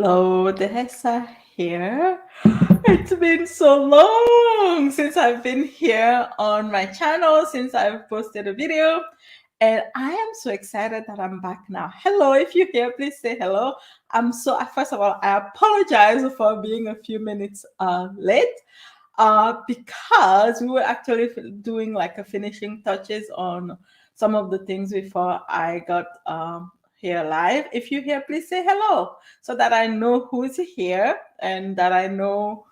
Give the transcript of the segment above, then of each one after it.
Hello, Dehesa here. It's been so long since I've been here on my channel, since I've posted a video, and I am so excited that I'm back now. Hello, if you're here, please say hello. First of all, I apologize for being a few minutes late because we were actually doing like a finishing touches on some of the things before I got here live. If you're here, please say hello so that I know who's here and that I know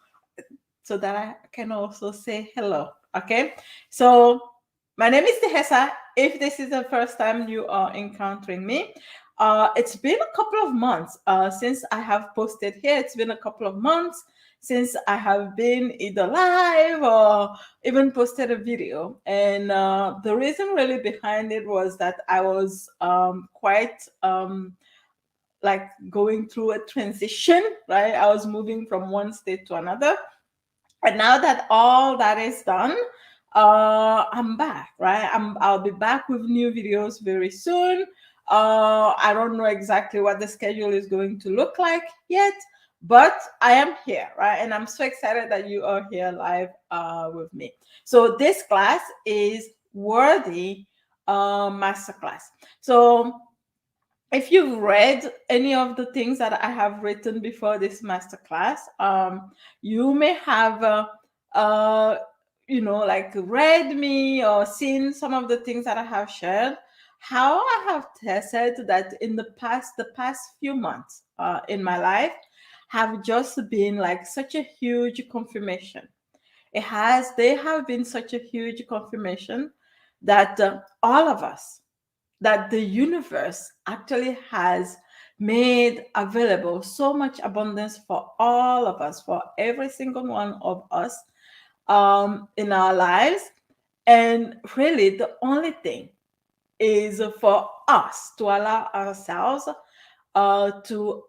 so that I can also say hello. Okay, so my name is Tehesa. If this is the first time you are encountering me, it's been a couple of months since I have posted here. It's been a couple of months since I have been either live or even posted a video. And the reason really behind it was that I was quite like going through a transition, right? I was moving from one state to another. And now that all that is done, I'm back, right? I'll be back with new videos very soon. I don't know exactly what the schedule is going to look like yet, but I am here, right? And I'm so excited that you are here live with me. So this class is Worthy Masterclass. So if you've read any of the things that I have written before this masterclass, you may have, uh, like read me or seen some of the things that I have shared. How I have said that in the past few months in my life have just been like such a huge confirmation. They have been such a huge confirmation that all of us, that the universe actually has made available so much abundance for all of us, for every single one of us in our lives. And really, the only thing is for us to allow ourselves to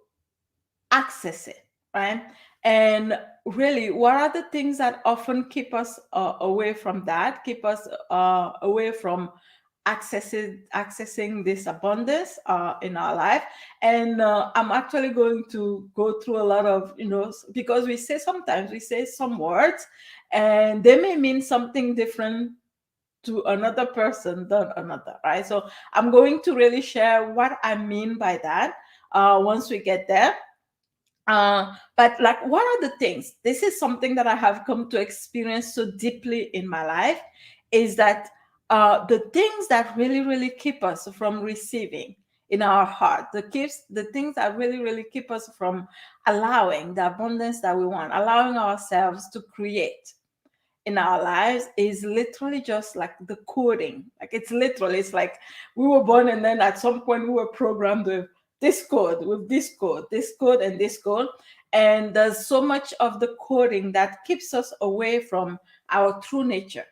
access it, right? And really, what are the things that often keep us away from that, keep us away from accessing this abundance in our life? And I'm actually going to go through a lot of, because sometimes we say some words and they may mean something different to another person than another, right? So I'm going to really share what I mean by that once we get there. But like, what are the things? This is something that I have come to experience so deeply in my life, is that the things that really, really keep us from receiving in our heart, the things that really, really keep us from allowing the abundance that we want, allowing ourselves to create in our lives, is literally just like the coding. Like, it's like we were born and then at some point we were programmed with this code, with this code, this code, and this code. And there's so much of the coding that keeps us away from our true nature,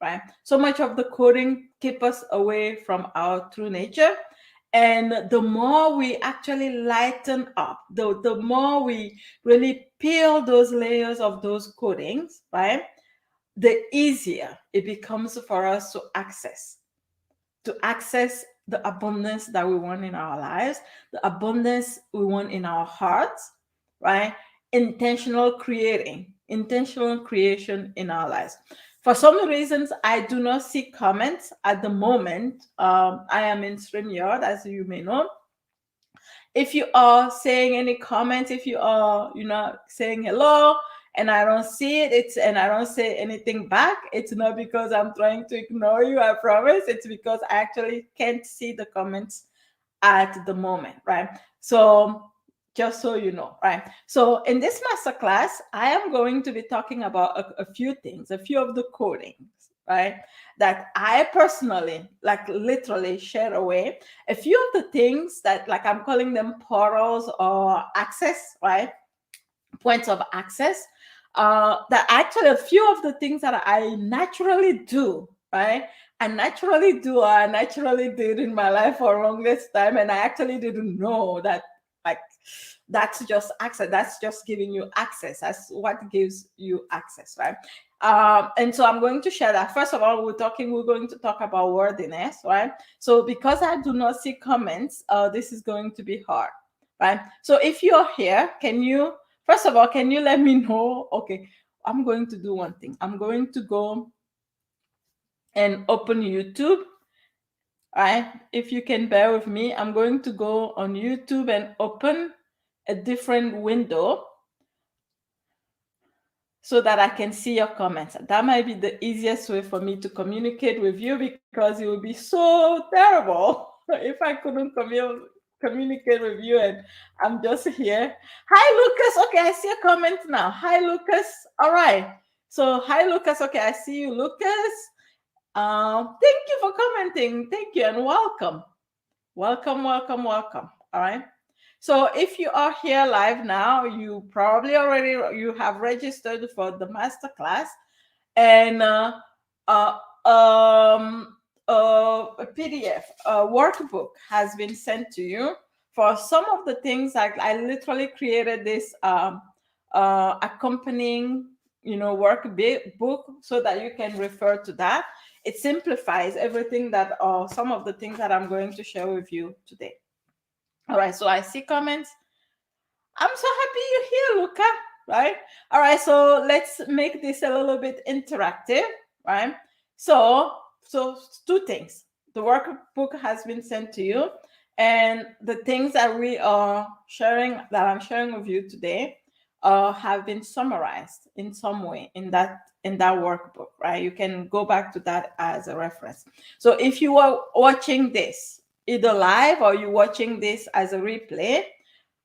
right? So much of the coding keep us away from our true nature. And the more we actually lighten up, the more we really peel those layers of those codings, right, the easier it becomes for us to access the abundance that we want in our lives, the abundance we want in our hearts, right? Intentional creation in our lives. For some reasons, I do not see comments at the moment. I am in StreamYard, as you may know. If you are saying any comments, if you are, saying hello, and I don't see it, and I don't say anything back, it's not because I'm trying to ignore you, I promise. It's because I actually can't see the comments at the moment, right? So just so you know, right? So in this masterclass, I am going to be talking about a few things, a few of the codings, right? That I personally, like, literally share away. A few of the things that, like, I'm calling them portals or access, right? Points of access. That actually a few of the things that I naturally do, right? I naturally did in my life for the longest time, and I actually didn't know that, like, that's just access. That's just giving you access. That's what gives you access, right? And so I'm going to share that. First of all, we're going to talk about worthiness, right? So because I do not see comments, this is going to be hard. right? So if you're here, can you, first of all, can you let me know? Okay, I'm going to do one thing. I'm going to go and open YouTube, right? If you can bear with me, I'm going to go on YouTube and open a different window so that I can see your comments. That might be the easiest way for me to communicate with you, because it would be so terrible if I couldn't communicate with you and I'm just here. Hi, Lucas. Okay, I see a comment now. Hi, Lucas. All right. So, hi, Lucas. Okay, I see you, Lucas. Thank you for commenting. Thank you and welcome. Welcome, welcome, welcome. All right. So if you are here live now, you probably already you have registered for the masterclass, and uh, um, a PDF, a workbook has been sent to you for some of the things. I literally created this accompanying, workbook so that you can refer to that. It simplifies everything that, some of the things that I'm going to share with you today. All right, so I see comments. I'm so happy you're here, Luca. Right? All right, so let's make this a little bit interactive, right? So, two things. The workbook has been sent to you, and the things that we are sharing, that I'm sharing with you today, have been summarized in some way in that workbook, right? You can go back to that as a reference. So if you are watching this either live or you're watching this as a replay,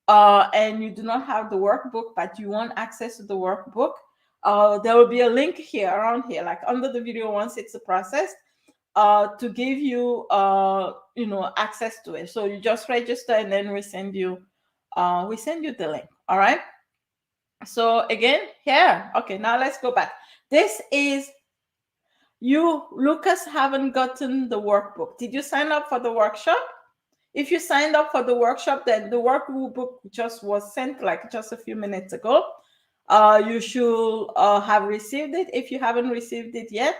and you do not have the workbook, but you want access to the workbook, there will be a link here, around here, like under the video once it's processed, to give you, access to it. So you just register and then we send you the link. All right. So again, here, okay, now let's go back. This is you, Lucas, haven't gotten the workbook. Did you sign up for the workshop? If you signed up for the workshop, then the workbook just was sent like just a few minutes ago. You should have received it. If you haven't received it yet,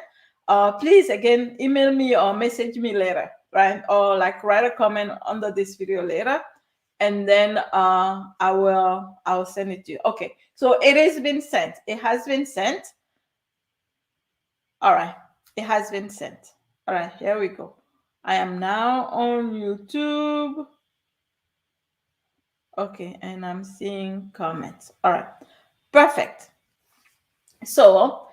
please again email me or message me later, right? Or like write a comment under this video later, and then I'll send it to you. Okay, so it has been sent. It has been sent. All right, it has been sent. All right, here we go. I am now on YouTube. Okay, and I'm seeing comments. All right, perfect. So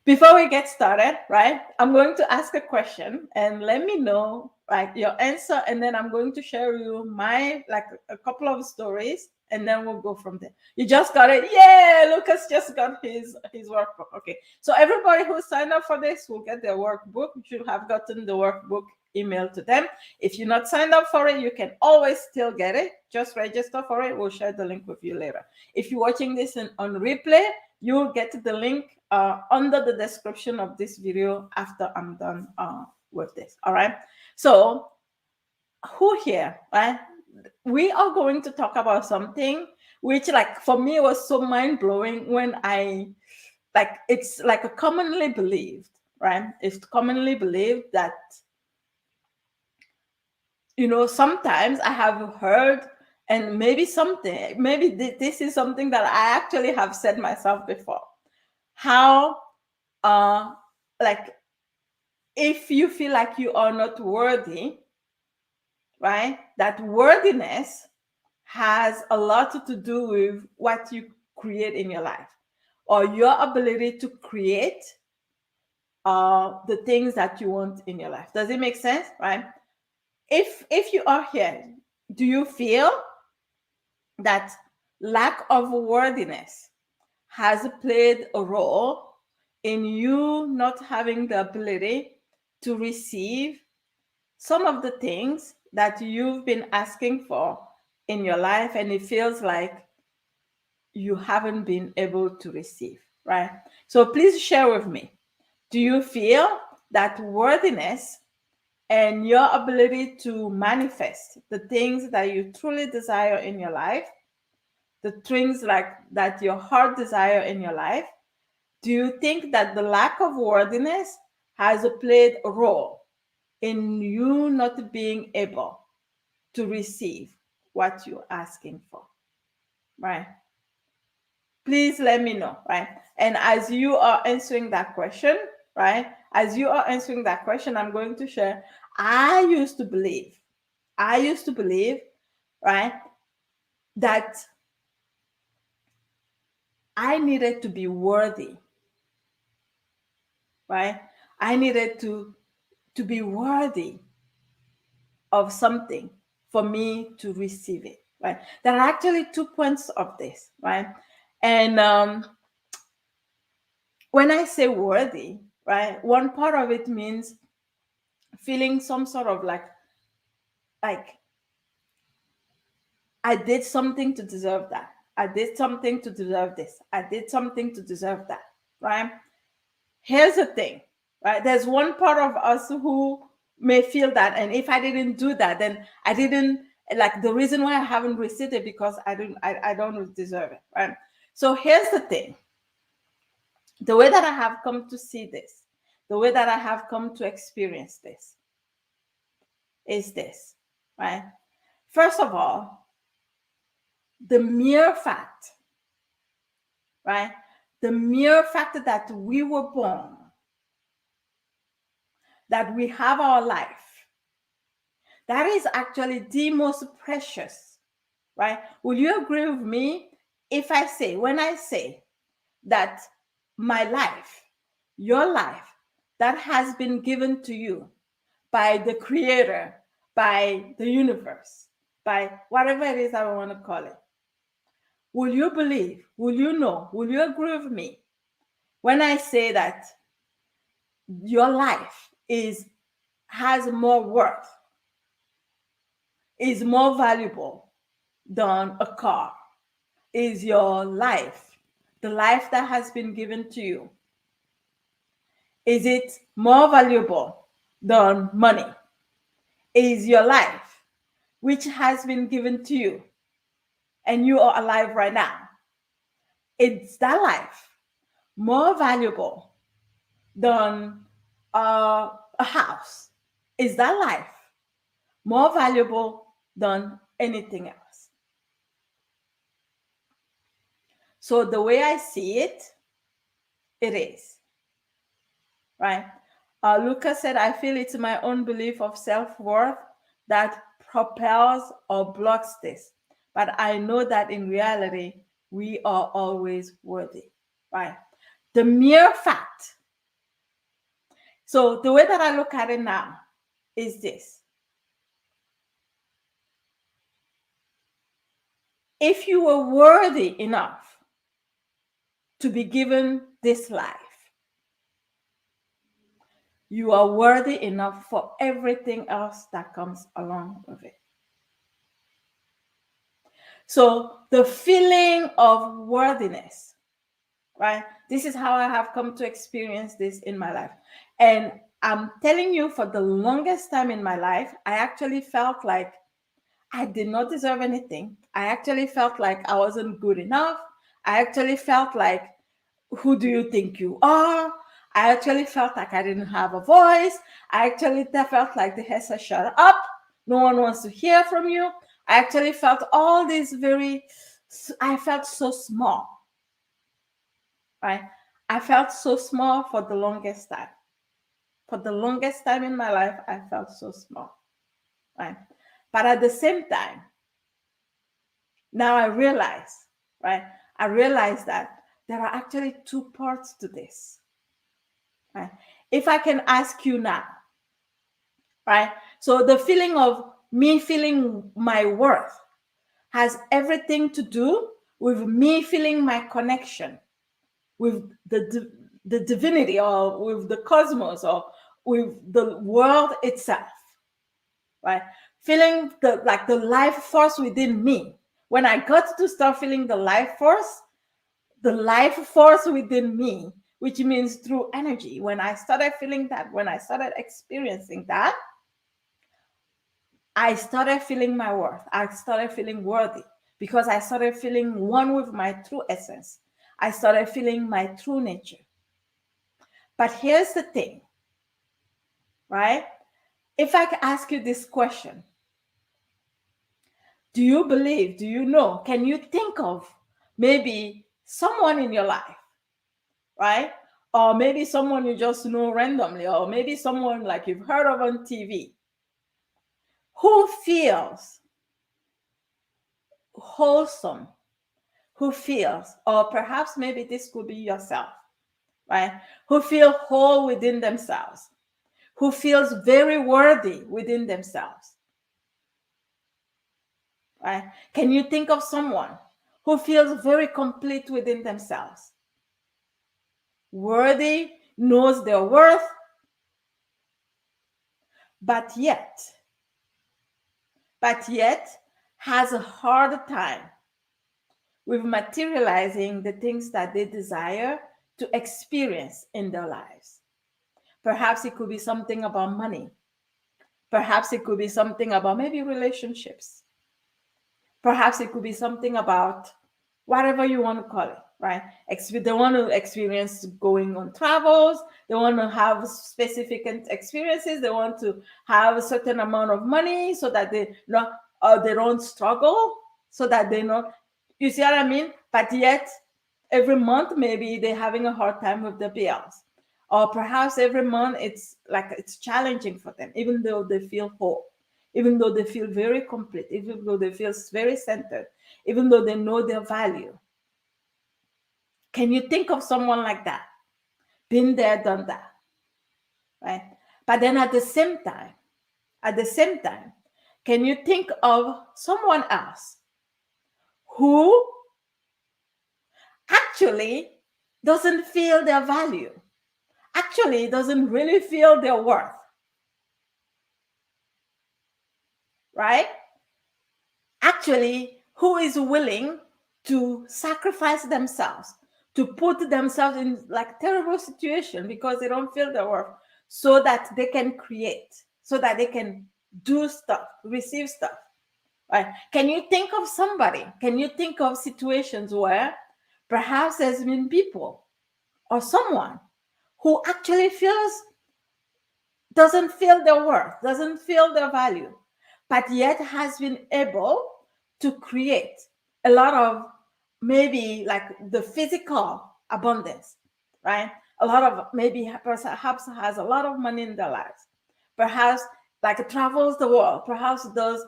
before we get started, right, I'm going to ask a question and let me know, right, your answer, and then I'm going to share with you my, like, a couple of stories, and then we'll go from there. You just got it. Yeah, Lucas just got his workbook. Okay, so everybody who signed up for this will get their workbook. You should have gotten the workbook email to them. If you're not signed up for it, you can always still get it. Just register for it. We'll share the link with you later. If you're watching this on replay, you'll get the link under the description of this video after I'm done with this. All right. So who here, right? We are going to talk about something which, like, for me, was so mind-blowing when it's like a commonly believed, right? It's commonly believed that, sometimes I have heard, and maybe this is something that I actually have said myself before, how like, if you feel like you are not worthy, right, that worthiness has a lot to do with what you create in your life, or your ability to create the things that you want in your life. Does it make sense? Right? If you are here, do you feel that lack of worthiness has played a role in you not having the ability to receive some of the things that you've been asking for in your life, and it feels like you haven't been able to receive, right? So please share with me. Do you feel that worthiness and your ability to manifest the things that you truly desire in your life, the things like that your heart desire in your life, do you think that the lack of worthiness has played a role in you not being able to receive what you're asking for, right? Please let me know, right? And as you are answering that question, right? As you are answering that question, I'm going to share. I used to believe, I used to believe, right, that I needed to be worthy, right? I needed to be worthy of something for me to receive it, right? There are actually 2 points of this, right? And when I say worthy, right, one part of it means feeling some sort of like I did something to deserve that. I did something to deserve this. I did something to deserve that, right? Here's the thing, right? There's one part of us who may feel that, and if I didn't do that, then I didn't, like, the reason why I haven't received it because I don't deserve it, right? So here's the thing. The way that I have come to see this, the way that I have come to experience this is this, right? First of all, the mere fact, right? The mere fact that we were born, that we have our life, that is actually the most precious, right? Will you agree with me if I say, when I say that my life, your life, that has been given to you by the creator, by the universe, by whatever it is I want to call it, will you believe, will you know, will you agree with me when I say that your life has more worth, is more valuable than a car? Is your life, the life that has been given to you, is it more valuable than money? Is your life, which has been given to you, and you are alive right now, is that life more valuable than a house? Is that life more valuable than anything else? So the way I see it, it is, right? Lucas said, I feel it's my own belief of self-worth that propels or blocks this. But I know that in reality, we are always worthy, right? The mere fact. So the way that I look at it now is this. If you were worthy enough to be given this life, you are worthy enough for everything else that comes along with it. So the feeling of worthiness, right? This is how I have come to experience this in my life. And I'm telling you, for the longest time in my life, I actually felt like I did not deserve anything. I actually felt like I wasn't good enough. I actually felt like, who do you think you are? I actually felt like I didn't have a voice. I actually felt like the head said, shut up. No one wants to hear from you. I actually felt all these I felt so small, right? I felt so small for the longest time. For the longest time in my life, I felt so small, right? But at the same time, now I realize, right? I realize that there are actually 2 parts to this, right? If I can ask you now, right? So the feeling of me feeling my worth has everything to do with me feeling my connection with the divinity, or with the cosmos, or with the world itself, right? Feeling the life force within me. When I got to start feeling the life force within me, which means through energy, when I started feeling that, when I started experiencing that, I started feeling my worth. I started feeling worthy because I started feeling one with my true essence. I started feeling my true nature. But here's the thing, right? If I could ask you this question, Do you believe? Do you know? Can you think of maybe someone in your life, right? Or maybe someone you just know randomly, or maybe someone like you've heard of on TV who feels wholesome, who feels, or perhaps maybe this could be yourself, right? Who feel whole within themselves, who feels very worthy within themselves, right? Can you think of someone who feels very complete within themselves? Worthy, knows their worth, but yet, but yet has a hard time with materializing the things that they desire to experience in their lives. Perhaps it could be something about money. Perhaps it could be something about maybe relationships. Perhaps it could be something about whatever you want to call it, right? They want to experience going on travels. They want to have specific experiences. They want to have a certain amount of money so that they don't struggle, so that they know. You see what I mean? But yet, every month maybe they're having a hard time with the bills, or perhaps every month it's challenging for them, even though they feel whole, even though they feel very complete, even though they feel very centered, even though they know their value. Can you think of someone like that? Been there, done that, right? But then at the same time, can you think of someone else who actually doesn't feel their value, actually doesn't really feel their worth, right? Actually, who is willing to sacrifice themselves, to put themselves in like terrible situation because they don't feel their worth, so that they can create, so that they can do stuff, receive stuff, right? Can you think of somebody? Can you think of situations where perhaps there's been people or someone who actually doesn't feel their worth, doesn't feel their value, but yet has been able to create a lot of maybe like the physical abundance, right? A lot of maybe perhaps has a lot of money in their lives, perhaps like travels the world, perhaps does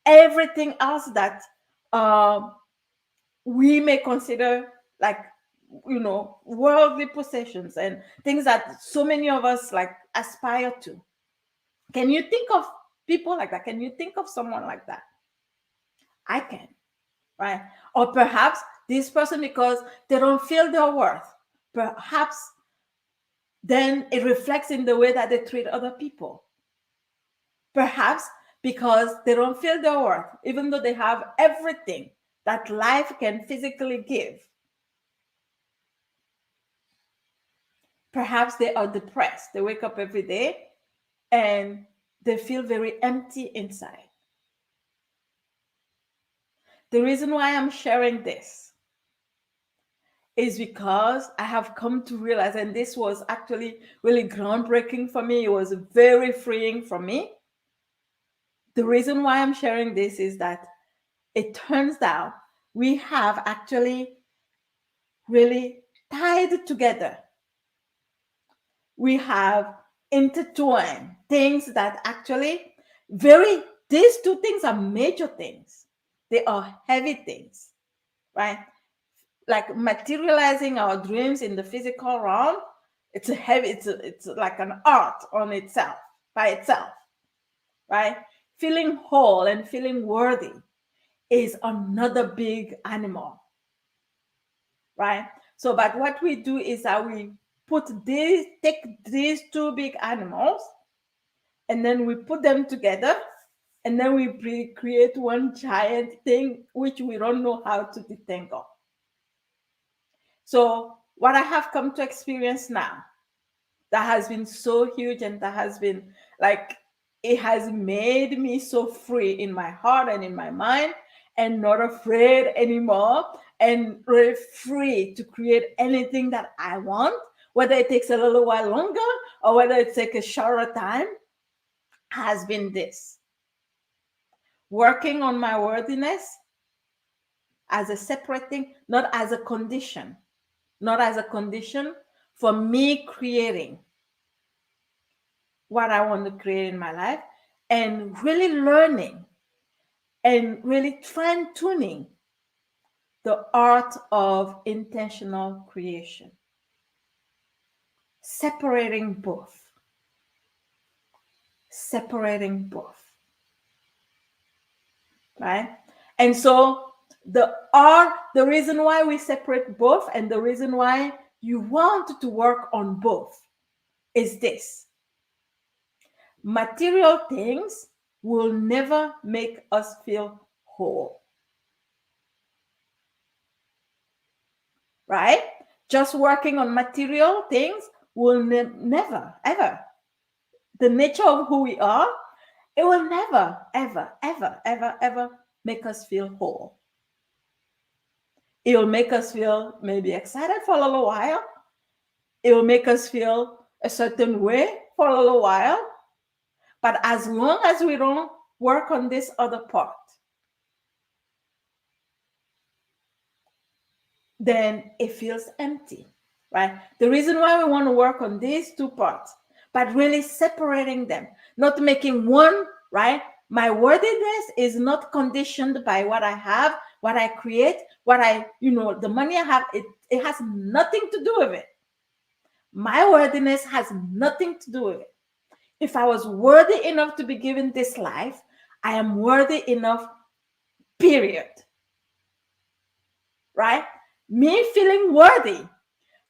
everything else that uh, we may consider like worldly possessions and things that so many of us like aspire to. Can you think of people like that? Can you think of someone like that? I can, right? Or perhaps this person, because they don't feel their worth, perhaps then it reflects in the way that they treat other people. Perhaps because they don't feel their worth, even though they have everything that life can physically give. Perhaps they are depressed. They wake up every day and they feel very empty inside. The reason why I'm sharing this is because I have come to realize, and this was actually really groundbreaking for me, it was very freeing for me. The reason why I'm sharing this is that it turns out we have actually really tied together. We have intertwined things that actually these two things are major things. They are heavy things, right? Like materializing our dreams in the physical realm, it's a heavy, it's like an art on itself, by itself, right? Feeling whole and feeling worthy is another big animal, right? So, but what we do is that we take these two big animals, and then we put them together, and then we create one giant thing which we don't know how to detangle. So, what I have come to experience now that has been so huge, and that has been like, it has made me so free in my heart and in my mind, and not afraid anymore, and really free to create anything that I want, whether it takes a little while longer or whether it takes a shorter time, has been this. working on my worthiness as a separate thing, not as a condition, not as a condition for me creating what I want to create in my life, and really learning and really fine tuning the art of intentional creation, separating both, separating both, right? And so the reason why we separate both and the reason why you want to work on both is this: material things will never make us feel whole, right? Just working on material things will never, ever. The nature of who we are, it will never, ever, ever, ever, ever make us feel whole. It will make us feel maybe excited for a little while. It will make us feel a certain way for a little while. But as long as we don't work on this other part, then it feels empty, right? The reason why we want to work on these two parts, but really separating them, not making one, right? My worthiness is not conditioned by what I have, what I create, the money I have, it has nothing to do with it. My worthiness has nothing to do with it. If I was worthy enough to be given this life, I am worthy enough, period. Right? Me feeling worthy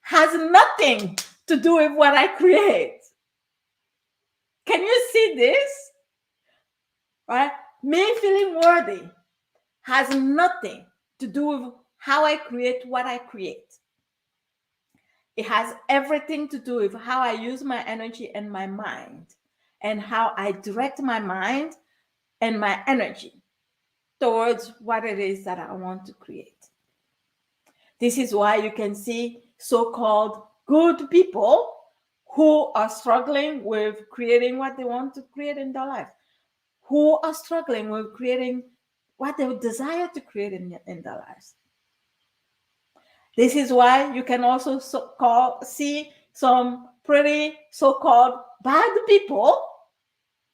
has nothing to do with what I create. Can you see this? Right? Me feeling worthy has nothing to do with how I create what I create. It has everything to do with how I use my energy and my mind, and how I direct my mind and my energy towards what it is that I want to create. This is why you can see so-called good people who are struggling with creating what they want to create in their life, who are struggling with creating what they desire to create in their lives. This is why you can also see some pretty so-called bad people,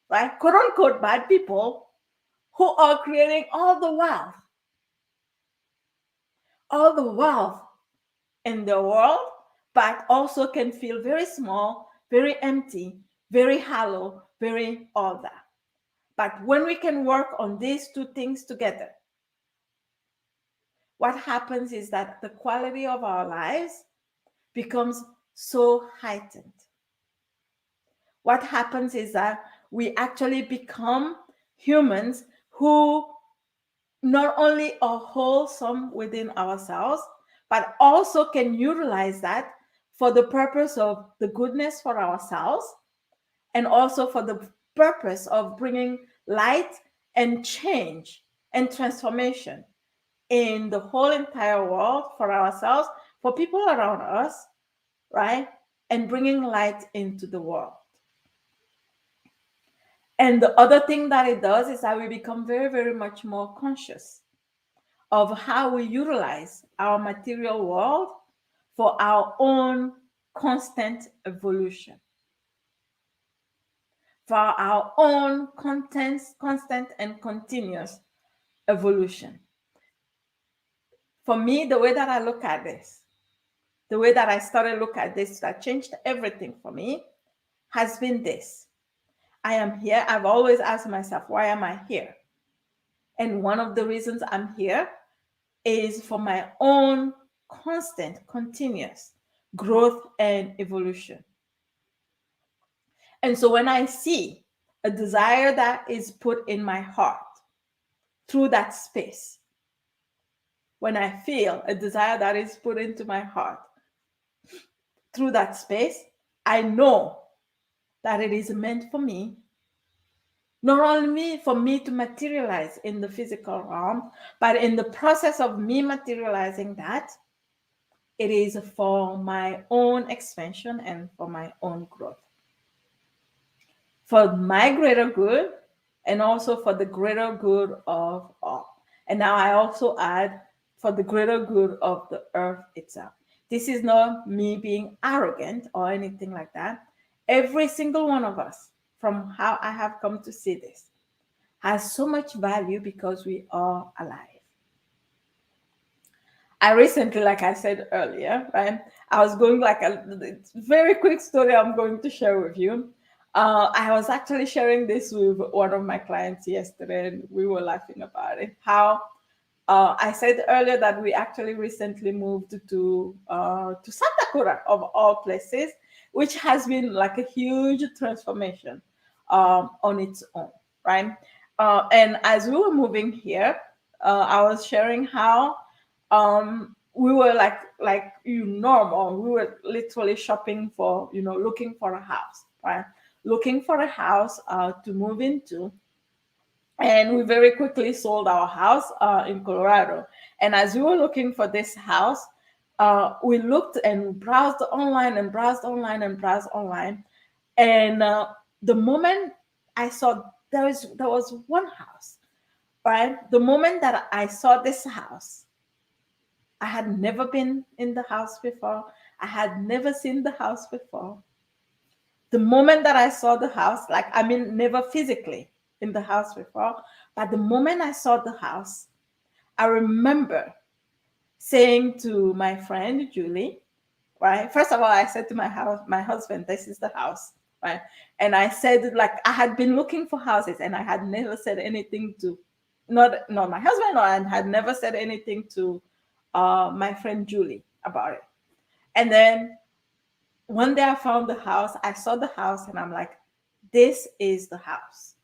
right? Quote unquote bad people, who are creating all the wealth in the world, but also can feel very small, very empty, very hollow, very all that. But when we can work on these two things together, what happens is that the quality of our lives becomes so heightened. What happens is that we actually become humans who not only are wholesome within ourselves, but also can utilize that for the purpose of the goodness for ourselves, and also for the purpose of bringing light and change and transformation in the whole entire world, for ourselves, for people around us, right? And bringing light into the world. And the other thing that it does is that we become very, very much more conscious of how we utilize our material world for our own constant evolution, for our own constant and continuous evolution. For me, the way that I look at this, the way that I started look at this, that changed everything for me, has been this. I am here. I've always asked myself, why am I here? And one of the reasons I'm here is for my own constant, continuous growth and evolution. And so when I see a desire that is put in my heart through that space, when I feel a desire that is put into my heart through that space, I know that it is meant for me, not only for me to materialize in the physical realm, but in the process of me materializing that, it is for my own expansion and for my own growth, for my greater good, and also for the greater good of all. And now I also add for the greater good of the earth itself. This is not me being arrogant or anything like that. Every single one of us, from how I have come to see this, has so much value because we are alive. I recently, like I said earlier, right? I was going like a very quick story I'm going to share with you. I was actually sharing this with one of my clients yesterday, and we were laughing about it. How I said earlier that we actually recently moved to Santa Cura of all places, which has been like a huge transformation on its own, right? And as we were moving here, I was sharing how we were like you normal. We were literally shopping for looking for a house, right? Looking for a house to move into, and we very quickly sold our house in Colorado. And as we were looking for this house, we looked and browsed online and browsed online and browsed online. And the moment I saw there was one house, right? The moment that I saw this house, I had never been in the house before. I had never seen the house before. The moment that I saw the house, like, I mean, never physically in the house before, but the moment I saw the house, I remember saying to my friend Julie, right? First of all, I said to my husband, "This is the house," right? And I said, like, I had been looking for houses, and I had never said anything to, not my husband, or I had never said anything to my friend Julie about it. And then one day I found the house, I saw the house, and I'm like, this is the house.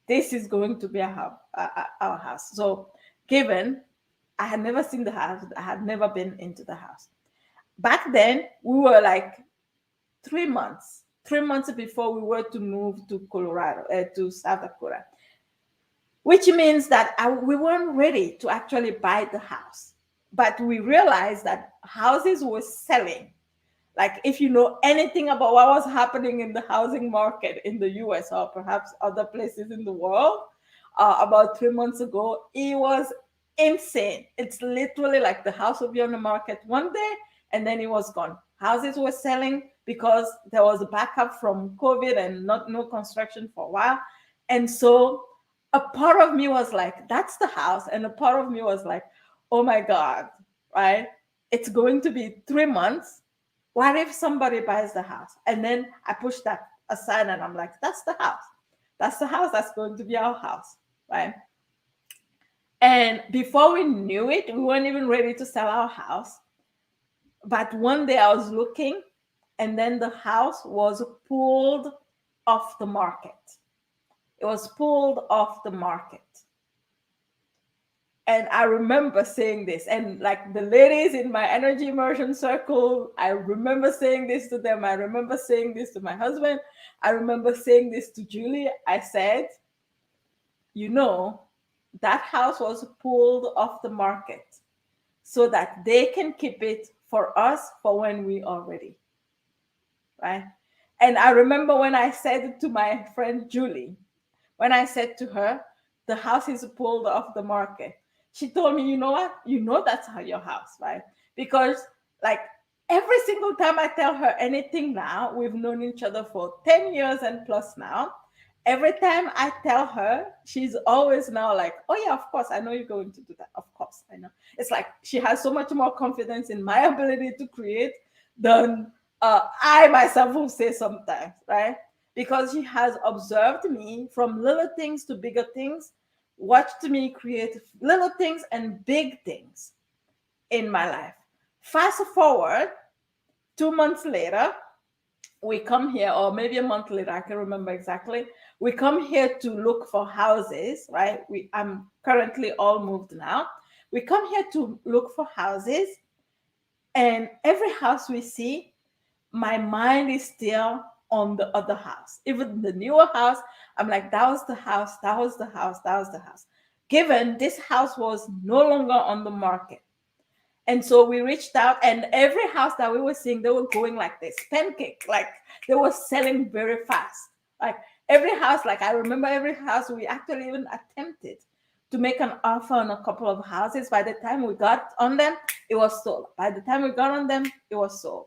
This is going to be our house. So, given I had never seen the house, I had never been into the house. Back then, we were like 3 months before we were to move to Colorado, to South Dakota, which means that we weren't ready to actually buy the house. But we realized that houses were selling. Like, if you know anything about what was happening in the housing market in the US or perhaps other places in the world, about 3 months ago, it was insane. It's literally like the house would be on the market one day and then it was gone. Houses were selling because there was a backup from COVID and not no construction for a while. And so a part of me was like, that's the house. And a part of me was like, oh my God, right? It's going to be 3 months. What if somebody buys the house? And then I push that aside and I'm like, that's the house. That's the house that's going to be our house, right? And before we knew it, we weren't even ready to sell our house. But one day I was looking, and then the house was pulled off the market. It was pulled off the market. And I remember saying this, and like the ladies in my energy immersion circle, I remember saying this to them. I remember saying this to my husband. I remember saying this to Julie. I said, that house was pulled off the market so that they can keep it for us for when we are ready. Right? And I remember when I said to my friend Julie, when I said to her, the house is pulled off the market, she told me, you know what? That's how your house, right? Because, like, every single time I tell her anything now, we've known each other for 10 years and plus now. Every time I tell her, she's always now like, oh, yeah, of course, I know you're going to do that. Of course, I know. It's like she has so much more confidence in my ability to create than I myself will say sometimes, right? Because she has observed me from little things to bigger things, watched me create little things and big things in my life. Fast forward 2 months later, we come here, or maybe a month later, I can remember exactly. We come here to look for houses, right? I'm currently all moved now. We come here to look for houses, and every house we see, my mind is still on the other house. Even the newer house, I'm like, that was the house, that was the house, that was the house. Given this house was no longer on the market. And so we reached out, and every house that we were seeing, they were going like this, pancake, like they were selling very fast. Like Every house, like I remember every house, we actually even attempted to make an offer on a couple of houses. By the time we got on them, it was sold. By the time we got on them, it was sold.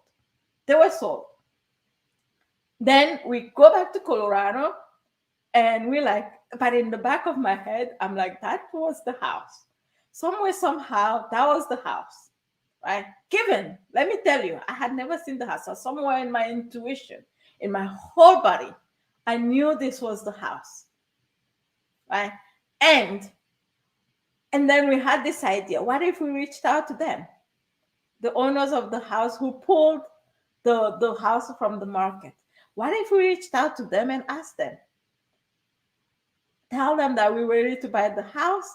They were sold. Then we go back to Colorado and we like, but in the back of my head, I'm like, that was the house. Somewhere, somehow, that was the house, right? Given, let me tell you, I had never seen the house. So somewhere in my intuition, in my whole body, I knew this was the house, right? And and then we had this idea. What if we reached out to them, the owners of the house who pulled the house from the market? What if we reached out to them and asked them, tell them that we were ready to buy the house,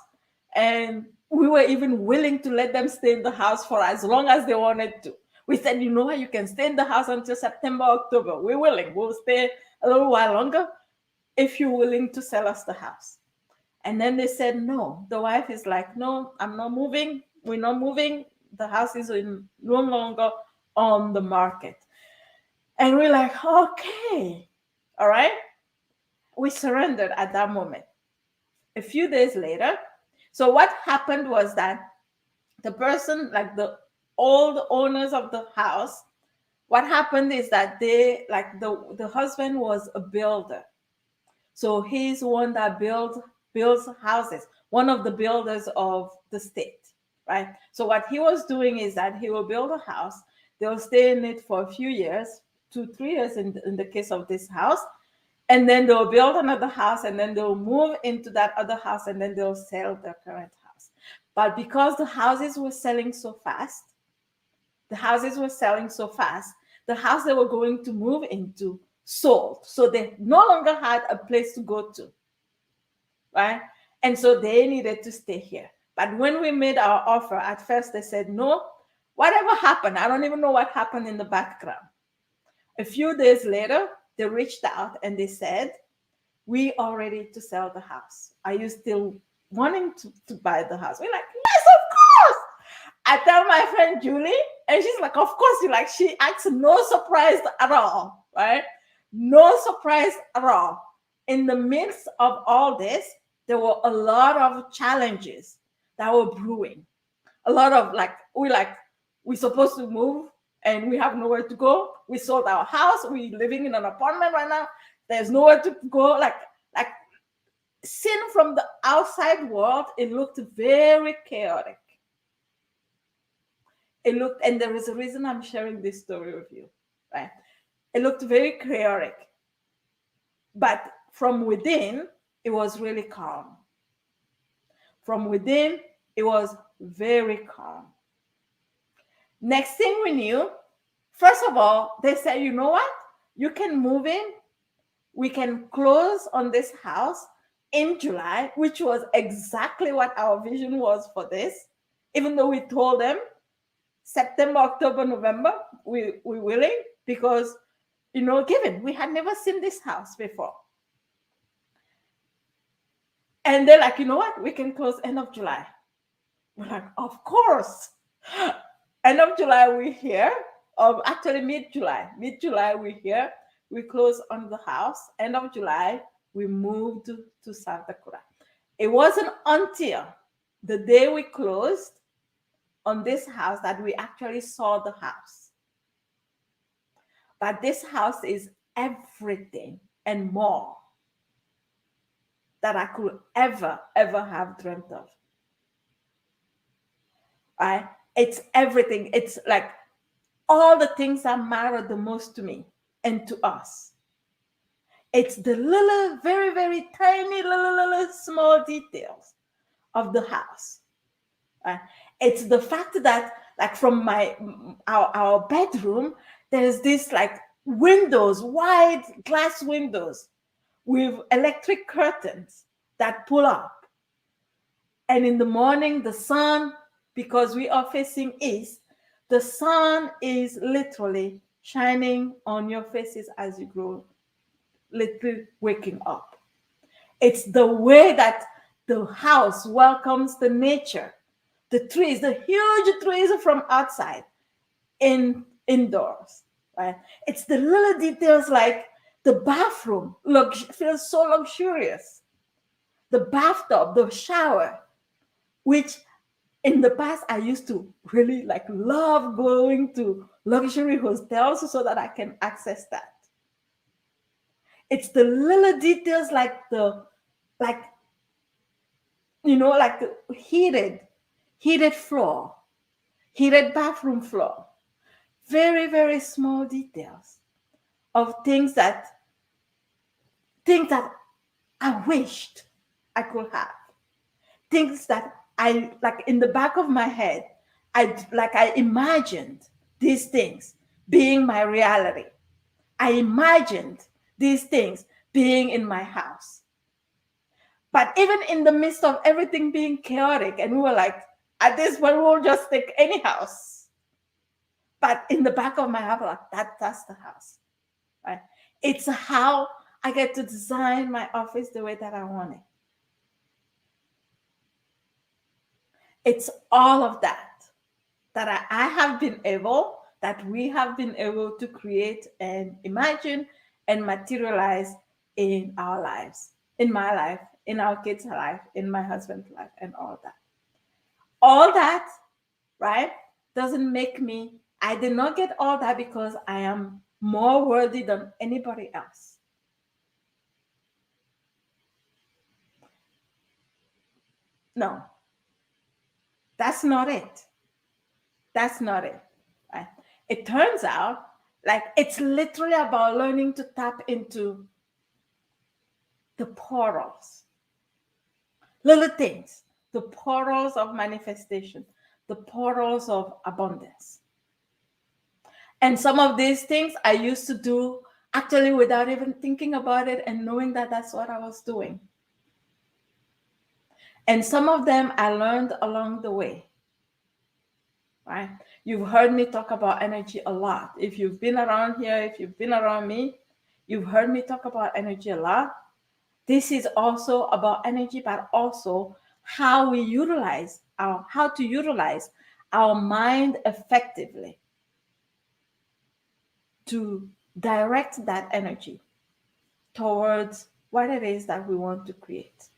and we were even willing to let them stay in the house for as long as they wanted to. We said, you know what, you can stay in the house until September, October. We're willing. We'll stay a little while longer if you're willing to sell us the house. And then they said no. The wife is like, no, I'm not moving. We're not moving. The house is no longer on the market. And we're like, okay, all right. We surrendered at that moment. A few days later, so what happened was that the person, like the old owners of the house, what happened is that they, like the husband was a builder. So he's one that builds houses, one of the builders of the state, right? So what he was doing is that he will build a house, they'll stay in it for a few years, 2 3 years in the case of this house, and then they'll build another house, and then they'll move into that other house, and then they'll sell their current house. But because the houses were selling so fast, the house they were going to move into sold. So they no longer had a place to go to, right? And so they needed to stay here. But when we made our offer, at first they said no. Whatever happened, I don't even know what happened in the background. A few days later, they reached out and they said, we are ready to sell the house. Are you still wanting to buy the house? We're like, yes, of course. I tell my friend Julie, and she's like, of course. You like, she acts no surprise at all, right? No surprise at all. In the midst of all this, there were a lot of challenges that were brewing. A lot of we're supposed to move and we have nowhere to go. We sold our house. We're living in an apartment right now. There's nowhere to go. Like seen from the outside world, it looked very chaotic. It looked, and there is a reason I'm sharing this story with you, right? It looked very chaotic, but from within, it was really calm. From within, it was very calm. Next thing we knew, first of all, they said, you know what? You can move in. We can close on this house in July, which was exactly what our vision was for this. Even though we told them September, October, November, we're willing because, given we had never seen this house before. And they're like, you know what? We can close end of July. We're like, of course. End of July, we're here. Actually, mid-July. Mid-July, we're here. We closed on the house. End of July, we moved to Santa Cruz. It wasn't until the day we closed on this house that we actually saw the house. But this house is everything and more that I could ever have dreamt of. Right? It's everything. It's like all the things that matter the most to me and to us. It's the little, very, very tiny, little small details of the house. Right? It's the fact that, like, from our bedroom, there's this like windows, wide glass windows with electric curtains that pull up. And in the morning, the sun, because we are facing east, the sun is literally shining on your faces as you grow, literally waking up. It's the way that the house welcomes the nature, the trees, the huge trees from outside indoors, right? It's the little details like The bathroom feels so luxurious. The bathtub, the shower, which in the past I used to really like love going to luxury hotels so that I can access that. It's the little details like like the heated floor, heated bathroom floor. Very, very small details of things that I wished I could have. Things that I like in the back of my head. I imagined these things being my reality. I imagined these things being in my house. But even in the midst of everything being chaotic, and we were like, at this point, we'll just take any house. But in the back of my head, like that's the house, right? It's how I get to design my office the way that I want it. It's all of that have been able, that we have been able to create and imagine and materialize in our lives, in my life, in our kids' life, in my husband's life, and all that. All that, right, doesn't make me, I did not get all that because I am more worthy than anybody else. No, that's not it. That's not it. Right? It turns out like it's literally about learning to tap into the portals, little things, the portals of manifestation, the portals of abundance. And some of these things I used to do actually without even thinking about it and knowing that that's what I was doing. And some of them I learned along the way. Right? You've heard me talk about energy a lot. If you've been around here, if you've been around me, you've heard me talk about energy a lot. This is also about energy, but also how to utilize our mind effectively to direct that energy towards what it is that we want to create.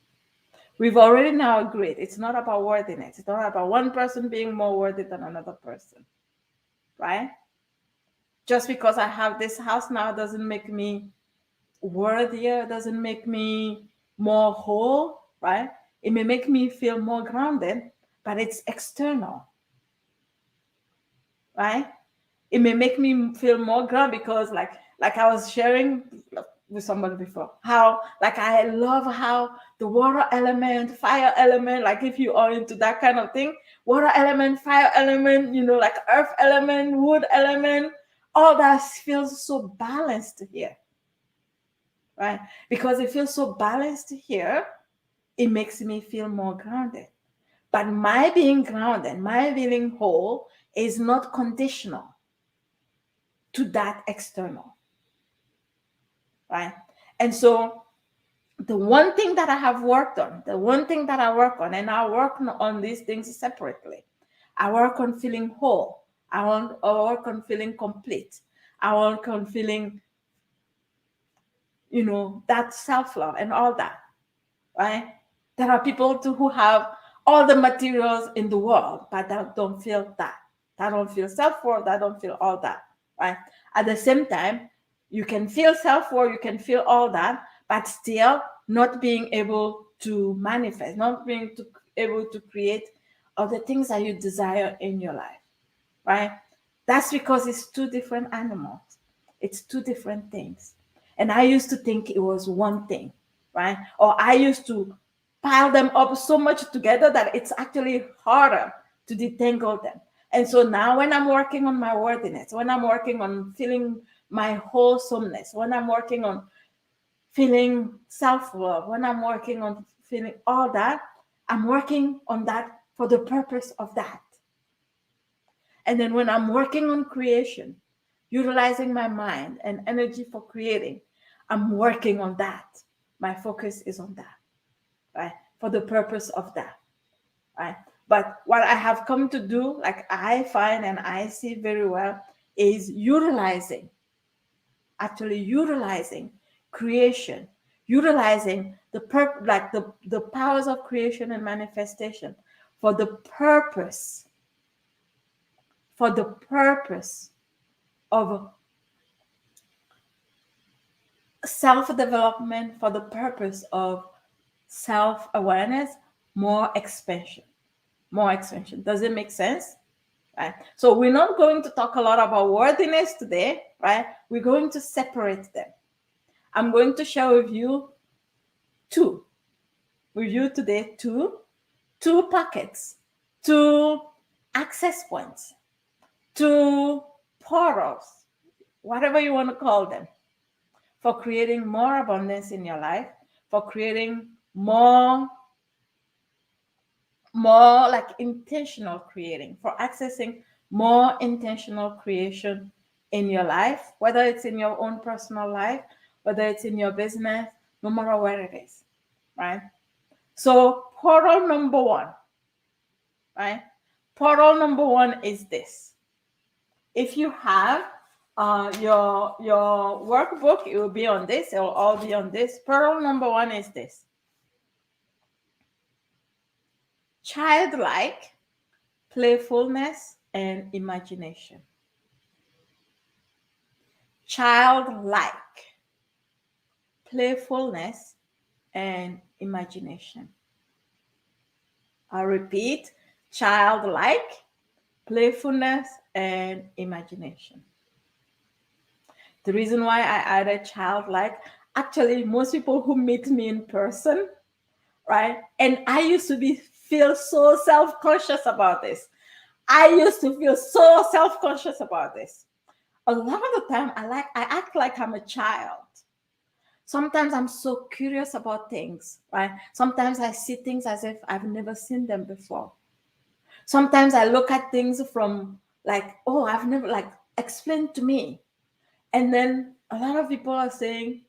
We've already now agreed it's not about worthiness. It's not about one person being more worthy than another person, right? Just because I have this house now doesn't make me worthier, doesn't make me more whole, right? It may make me feel more grounded, but it's external, right? It may make me feel more grounded because like I was sharing with somebody before, how like I love how the water element, fire element, like if you are into that kind of thing, water element, fire element, like earth element, wood element, all that feels so balanced here, right? Because it feels so balanced here, it makes me feel more grounded. But my being grounded, my feeling whole is not conditional to that external, right? And so the one thing that I have worked on, the one thing that I work on, and I work on these things separately. I work on feeling whole. I work on feeling complete. I work on feeling, that self-love and all that, right? There are people who have all the materials in the world, but that don't feel that. That don't feel self-worth, that don't feel all that, right? At the same time, you can feel self-worth, you can feel all that, but still not being able to manifest, not being able to create all the things that you desire in your life, right? That's because it's two different animals. It's two different things. And I used to think it was one thing, right? Or I used to pile them up so much together that it's actually harder to detangle them. And so now when I'm working on my worthiness, when I'm working on feeling my wholesomeness, when I'm working on feeling self-love, when I'm working on feeling all that, I'm working on that for the purpose of that. And then when I'm working on creation, utilizing my mind and energy for creating, I'm working on that. My focus is on that, right? For the purpose of that, right? But what I have come to do, like I find and I see very well, is utilizing actually utilizing creation, utilizing the powers of creation and manifestation for the purpose, for the purpose of self-development, for the purpose of self-awareness, more expansion, more expansion. Does it make sense? Right. So we're not going to talk a lot about worthiness today, right? We're going to separate them. I'm going to share with you two. With you today, two pockets, two access points, two portals, whatever you want to call them, for creating more abundance in your life, for creating more like intentional creating, for accessing more intentional creation in your life, whether it's in your own personal life, whether it's in your business, no matter where it is, right? So portal number one, right? Portal number one is this. If you have your workbook, it will be on this. It will all be on this. Portal number one is this: childlike playfulness and imagination. Childlike playfulness and imagination. I'll repeat: childlike playfulness and imagination. The reason why I added childlike, actually, most people who meet me in person, right? And I used to feel so self-conscious about this. I used to feel so self-conscious about this. A lot of the time I act like I'm a child. Sometimes I'm so curious about things, right? Sometimes I see things as if I've never seen them before. Sometimes I look at things from like, oh, I've never, like, explained to me. And then a lot of people are saying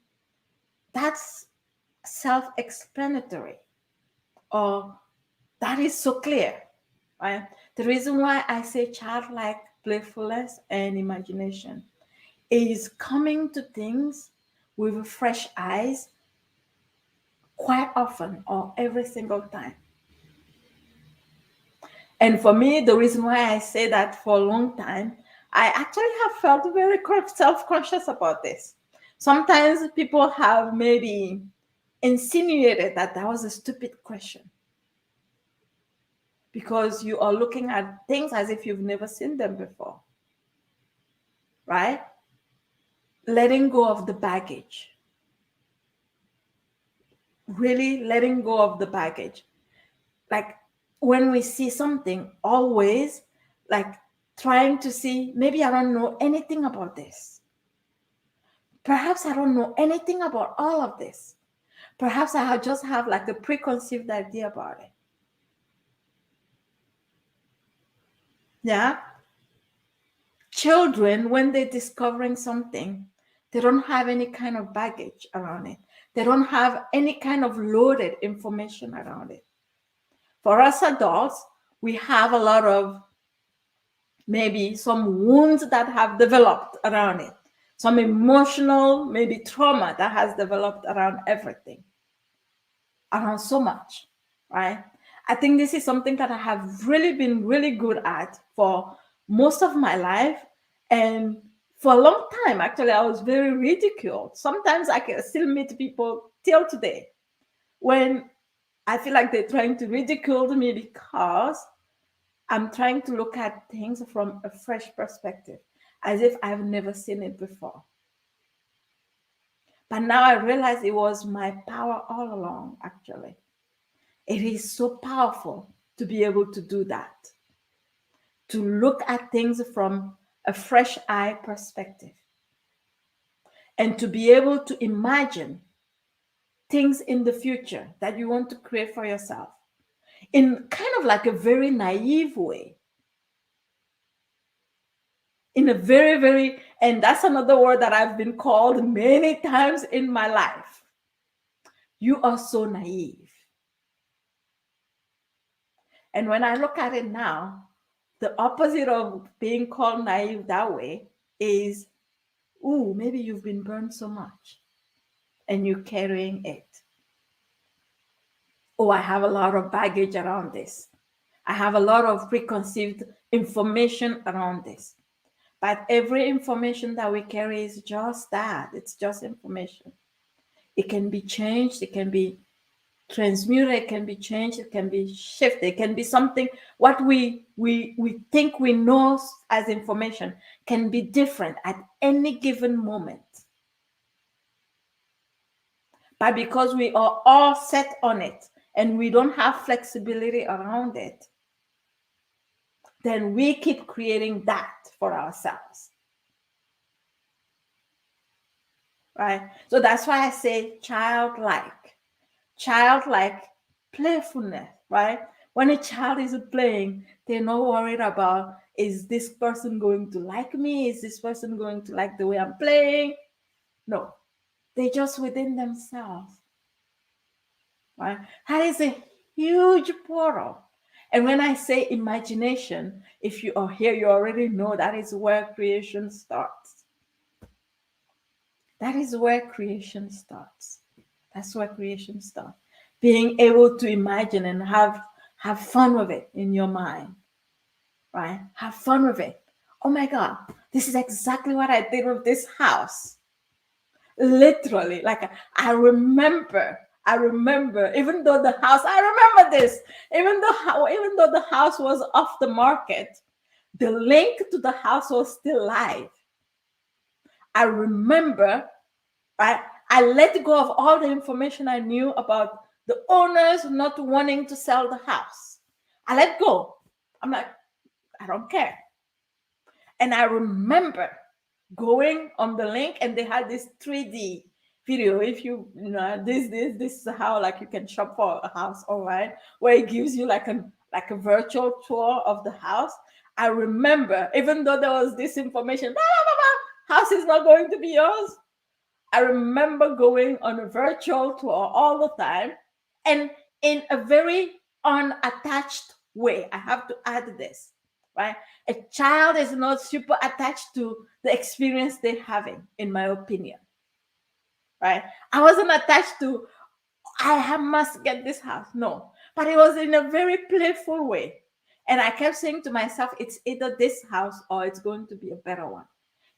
that's self-explanatory, or that is so clear, right? The reason why I say childlike playfulness and imagination is coming to things with fresh eyes quite often or every single time. And for me, the reason why I say that for a long time, I actually have felt very self-conscious about this. Sometimes people have maybe insinuated that that was a stupid question because you are looking at things as if you've never seen them before, right? Letting go of the baggage, really letting go of the baggage. Like when we see something, always like trying to see, maybe I don't know anything about this. Perhaps I don't know anything about all of this. Perhaps I just have like a preconceived idea about it. Yeah. Children, when they're discovering something, they don't have any kind of baggage around it. They don't have any kind of loaded information around it. For us adults, we have a lot of maybe some wounds that have developed around it, some emotional, maybe trauma that has developed around everything, around so much, right? I think this is something that I have really been really good at for most of my life. And for a long time, actually, I was very ridiculed. Sometimes I can still meet people till today when I feel like they're trying to ridicule me because I'm trying to look at things from a fresh perspective, as if I've never seen it before. But now I realize it was my power all along, actually. It is so powerful to be able to do that, to look at things from a fresh eye perspective, and to be able to imagine things in the future that you want to create for yourself in kind of like a very naive way, in a very, very, and that's another word that I've been called many times in my life. You are so naive. And when I look at it now, the opposite of being called naive that way is Ooh, maybe you've been burned so much and you're carrying it. Oh, I have a lot of baggage around this. I have a lot of preconceived information around this. But every information that we carry is just that. It's just information. It can be changed, it can be transmuted, it can be changed, it can be shifted, it can be something. What we think we know as information can be different at any given moment. But because we are all set on it and we don't have flexibility around it, then we keep creating that for ourselves. Right? So that's why I say childlike playfulness, right? When a child is playing, they're not worried about, is this person going to like me? Is this person going to like the way I'm playing? No, they're just within themselves, right? That is a huge portal. And when I say imagination, if you are here, you already know that is where creation starts. That is where creation starts. That's where creation starts. Being able to imagine and have fun with it in your mind, right? Have fun with it. Oh my God, this is exactly what I did with this house. Literally, like I remember, even though the house, I remember this, even though the house was off the market, the link to the house was still live. I remember I let go of all the information I knew about the owners not wanting to sell the house. I let go. I'm like, I don't care. And I remember going on the link and they had this 3D video. If you know this is how like you can shop for a house online, where it gives you like a virtual tour of the house. I remember, even though there was this information, blah, blah, blah, blah, house is not going to be yours. I remember going on a virtual tour all the time, and in a very unattached way. I have to add this, right? A child is not super attached to the experience they're having, in my opinion, right? I wasn't attached to, must get this house. No, but it was in a very playful way. And I kept saying to myself, it's either this house or it's going to be a better one.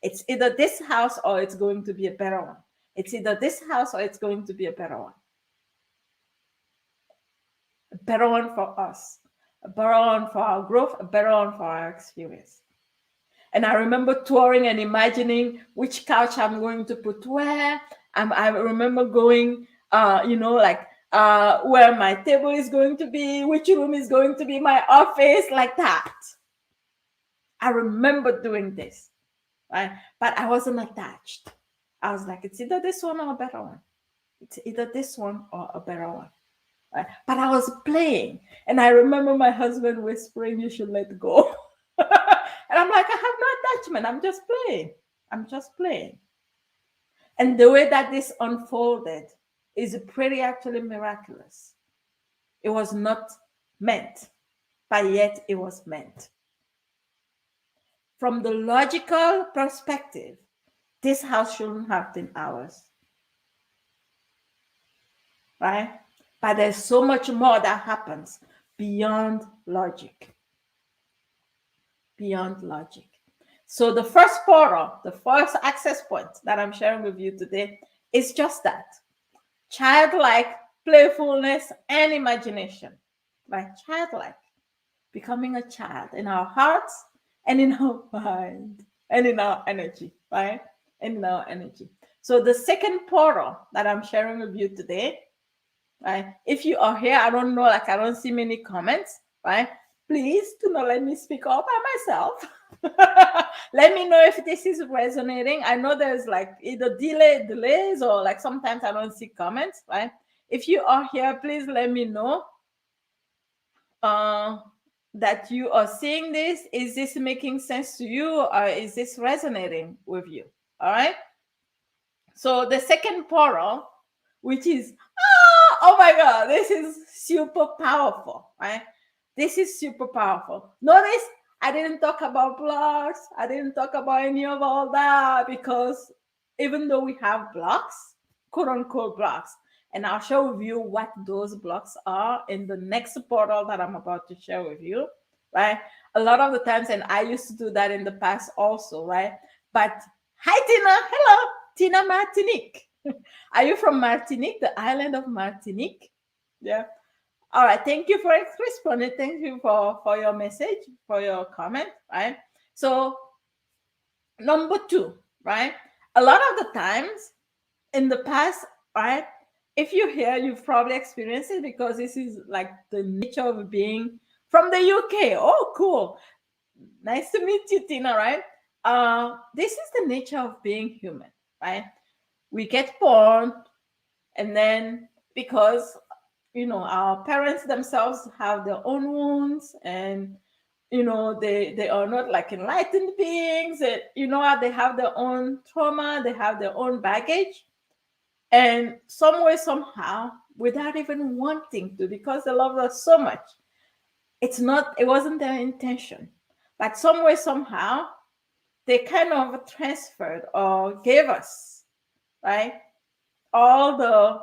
It's either this house or it's going to be a better one. It's either this house or it's going to be a better one. A better one for us, a better one for our growth, a better one for our experience. And I remember touring and imagining which couch I'm going to put where. I remember going, where my table is going to be, which room is going to be my office, like that. I remember doing this, right? But I wasn't attached. I was like, it's either this one or a better one. It's either this one or a better one. Right? But I was playing. And I remember my husband whispering, you should let go. And I'm like, I have no attachment. I'm just playing. I'm just playing. And the way that this unfolded is pretty actually miraculous. It was not meant, but yet it was meant. From the logical perspective, this house shouldn't have been ours. Right? But there's so much more that happens beyond logic. Beyond logic. So the first portal, the first access point that I'm sharing with you today is just that. Childlike playfulness and imagination. Like childlike. Becoming a child in our hearts and in our mind and in our energy, right? And in our energy. So the second portal that I'm sharing with you today, right? If you are here, I don't know, like I don't see many comments, right? Please do not let me speak all by myself. Let me know if this is resonating. I know there's like either delays or like sometimes I don't see comments, right? If you are here, please let me know that you are seeing this. Is this making sense to you, or is this resonating with you? All right. So the second portal, which is, oh my God, this is super powerful, right? This is super powerful. Notice I didn't talk about blocks. I didn't talk about any of all that because even though we have blocks, quote unquote blocks, and I'll share with you what those blocks are in the next portal that I'm about to share with you, right? A lot of the times, and I used to do that in the past also, right? But hi, Tina. Hello, Tina Martinique. Are you from Martinique, the island of Martinique? Yeah. All right. Thank you for responding. Thank you for your message, for your comment, right? So, number two, right? A lot of the times in the past, right? If you're here, you've probably experienced it because this is like the nature of being from the UK. Oh, cool. Nice to meet you, Tina, right? This is the nature of being human, right? We get born, and then because our parents themselves have their own wounds, and they are not like enlightened beings, and they have their own trauma, they have their own baggage, and some way somehow, without even wanting to, because they love us so much, it wasn't their intention, but some way somehow they kind of transferred or gave us, right, all the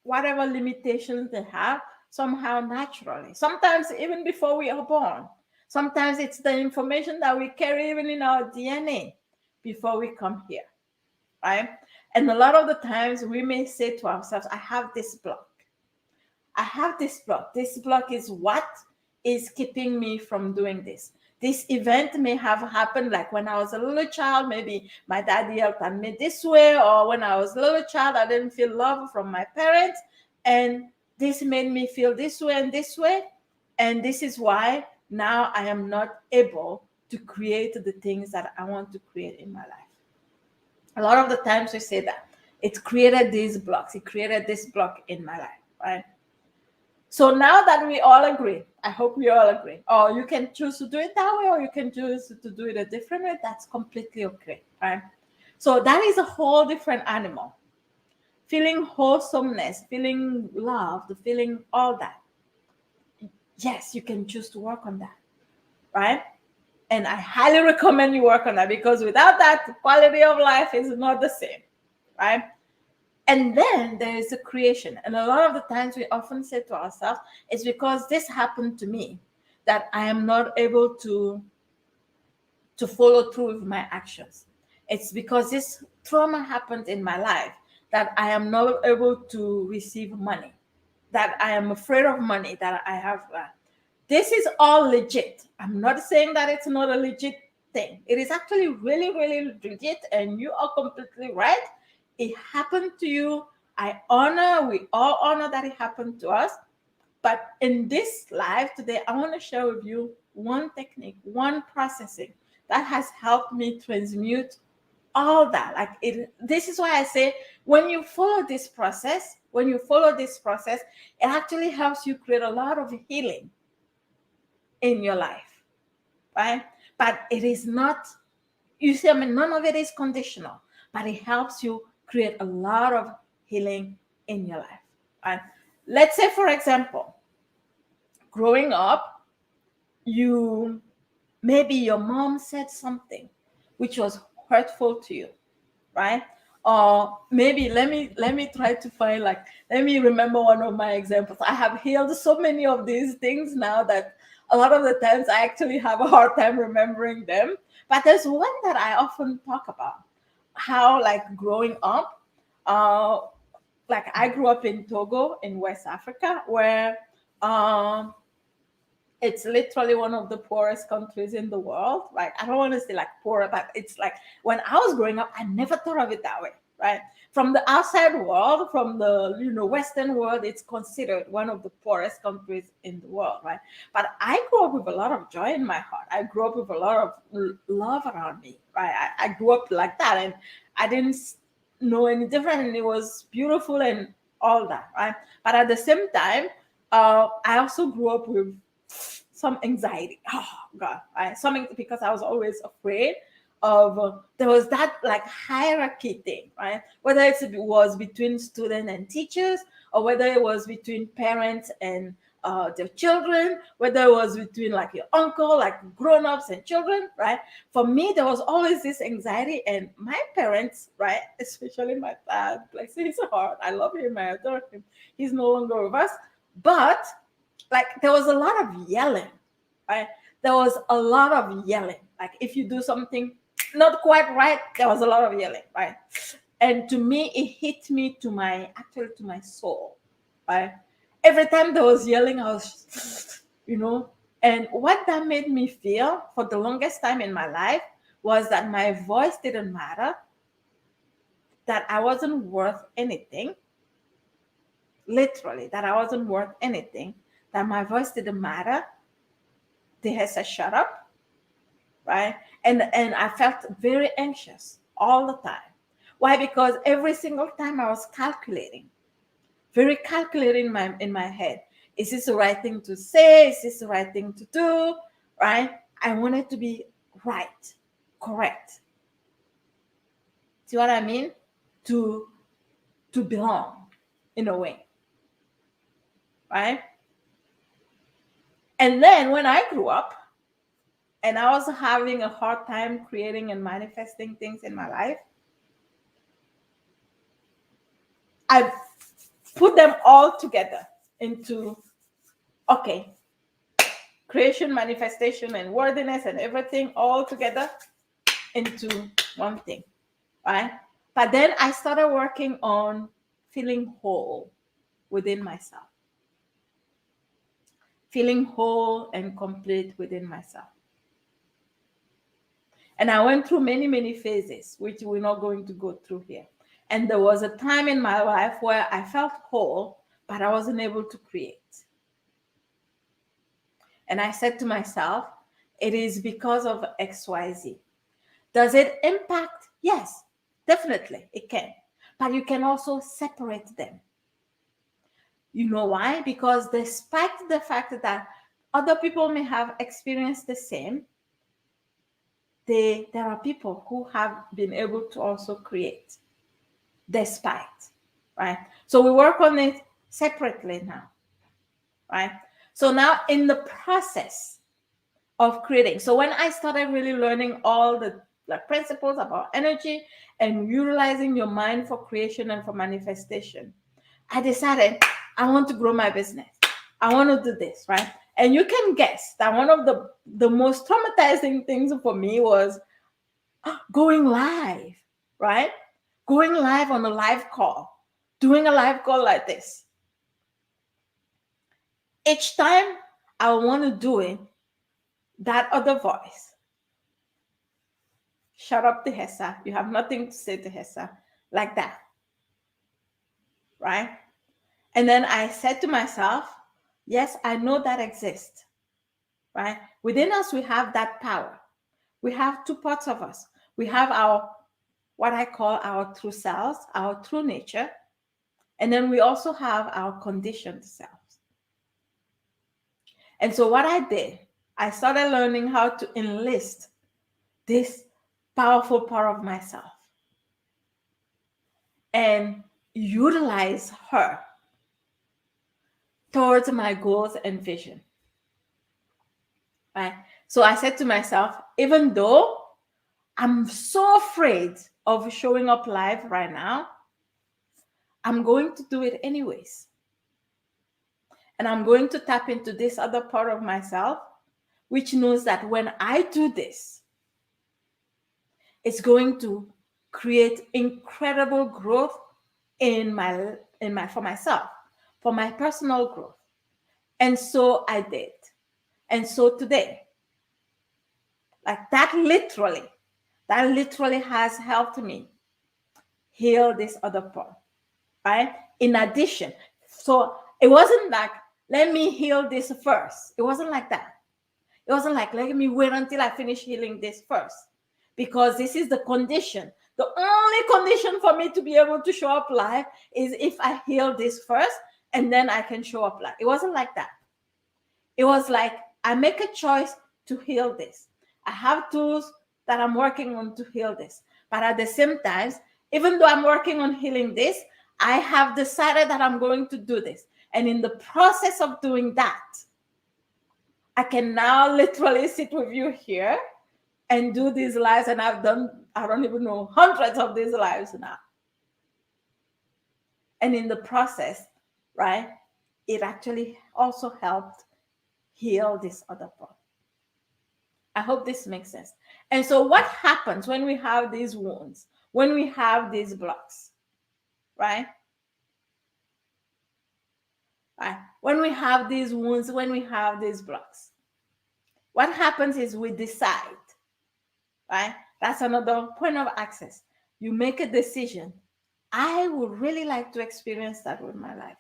whatever limitations they have somehow naturally. Sometimes even before we are born. Sometimes it's the information that we carry even in our DNA before we come here, right? And a lot of the times we may say to ourselves, I have this block. I have this block. This block is what is keeping me from doing this. This event may have happened like when I was a little child. Maybe my dad yelled at me this way, or when I was a little child, I didn't feel love from my parents. And this made me feel this way and this way. And this is why now I am not able to create the things that I want to create in my life. A lot of the times we say that it created these blocks, it created this block in my life, right? So now that we all agree, I hope we all agree, or you can choose to do it that way, or you can choose to do it a different way. That's completely okay, right? So that is a whole different animal. Feeling wholesomeness, feeling loved, feeling all that. Yes, you can choose to work on that, right? And I highly recommend you work on that, because without that, the quality of life is not the same, right? And then there is a creation. And a lot of the times we often say to ourselves, it's because this happened to me that I am not able to follow through with my actions. It's because this trauma happened in my life that I am not able to receive money, that I am afraid of money, that I have. This is all legit. I'm not saying that it's not a legit thing. It is actually really, really legit, and you are completely right. It happened to you. We all honor that it happened to us. But in this live today, I want to share with you one technique, one processing that has helped me transmute all that. This is why I say when you follow this process, it actually helps you create a lot of healing in your life, right? But it is not, you see, I mean, none of it is conditional, but it helps you create a lot of healing in your life. And let's say, for example, growing up, maybe your mom said something which was hurtful to you, right? Or maybe let me try to find, let me remember one of my examples. I have healed so many of these things now that a lot of the times I actually have a hard time remembering them. But there's one that I often talk about, how like growing up, uh like I grew up in Togo in West Africa, where um it's literally one of the poorest countries in the world. Like, I don't want to say like poor, but it's like when I was growing up, I never thought of it that way, right? From the outside world, from the Western world, it's considered one of the poorest countries in the world, right? But I grew up with a lot of joy in my heart. I grew up with a lot of love around me, right? I grew up like that, and I didn't know any different, and it was beautiful and all that, right? But at the same time, I also grew up with some anxiety. Oh God, something, because I was always afraid of. There was that like hierarchy thing, right? Whether it was between students and teachers, or whether it was between parents and their children, whether it was between like your uncle, like grown-ups and children, right? For me, there was always this anxiety, and my parents, right, especially my dad, bless his heart, I love him, I adore him. He's no longer with us, but like there was a lot of yelling, right? There was a lot of yelling. Like if you do something not quite right, there was a lot of yelling, right? And to me, it hit me to my actually to my soul, right? Every time there was yelling, I was, and what that made me feel for the longest time in my life was that my voice didn't matter, that I wasn't worth anything, literally, that I wasn't worth anything, that my voice didn't matter. They had said, shut up, right? And I felt very anxious all the time. Why? Because every single time I was calculating, very calculating in my head. Is this the right thing to say? Is this the right thing to do? Right? I wanted to be right, correct. See what I mean? To belong in a way. Right? And then when I grew up and I was having a hard time creating and manifesting things in my life, I put them all together into, okay, creation, manifestation, and worthiness and everything all together into one thing, right? But then I started working on feeling whole within myself, feeling whole and complete within myself. And I went through many, many phases, which we're not going to go through here. And there was a time in my life where I felt whole, but I wasn't able to create. And I said to myself, it is because of XYZ. Does it impact? Yes, definitely it can. But you can also separate them. You know why? Because despite the fact that other people may have experienced the same, there are people who have been able to also create despite, right? So we work on it separately now, right? So now in the process of creating, so when I started really learning all the principles about energy and utilizing your mind for creation and for manifestation, I decided I want to grow my business. I want to do this, right? And you can guess that one of the most traumatizing things for me was going live, right? Going live on a live call, doing a live call like this. Each time I want to do it, that other voice, shut up, Tehessa. You have nothing to say, Tehessa, like that, right? And then I said to myself, yes, I know that exists, right? Within us, we have that power. We have two parts of us. We have our, what I call our true selves, our true nature. And then we also have our conditioned selves. And so what I did, I started learning how to enlist this powerful part of myself and utilize her towards my goals and vision. Right? So I said to myself, even though I'm so afraid of showing up live right now, I'm going to do it anyways. And I'm going to tap into this other part of myself, which knows that when I do this, it's going to create incredible growth for myself, for my personal growth. And so I did. And so today, like that literally has helped me heal this other part, right? In addition, so it wasn't like, let me heal this first. It wasn't like that. It wasn't like, let me wait until I finish healing this first, because this is the condition. The only condition for me to be able to show up live is if I heal this first, and then I can show up live. It wasn't like that. It was like, I make a choice to heal this. I have tools that I'm working on to heal this. But at the same time, even though I'm working on healing this, I have decided that I'm going to do this. And in the process of doing that, I can now literally sit with you here and do these lives. And I've done, I don't even know, hundreds of these lives now. And in the process, right, it actually also helped heal this other part. I hope this makes sense. And so, what happens when we have these wounds, when we have these blocks, right? Right? When we have these wounds, when we have these blocks, what happens is we decide, right? That's another point of access. You make a decision. I would really like to experience that with my life.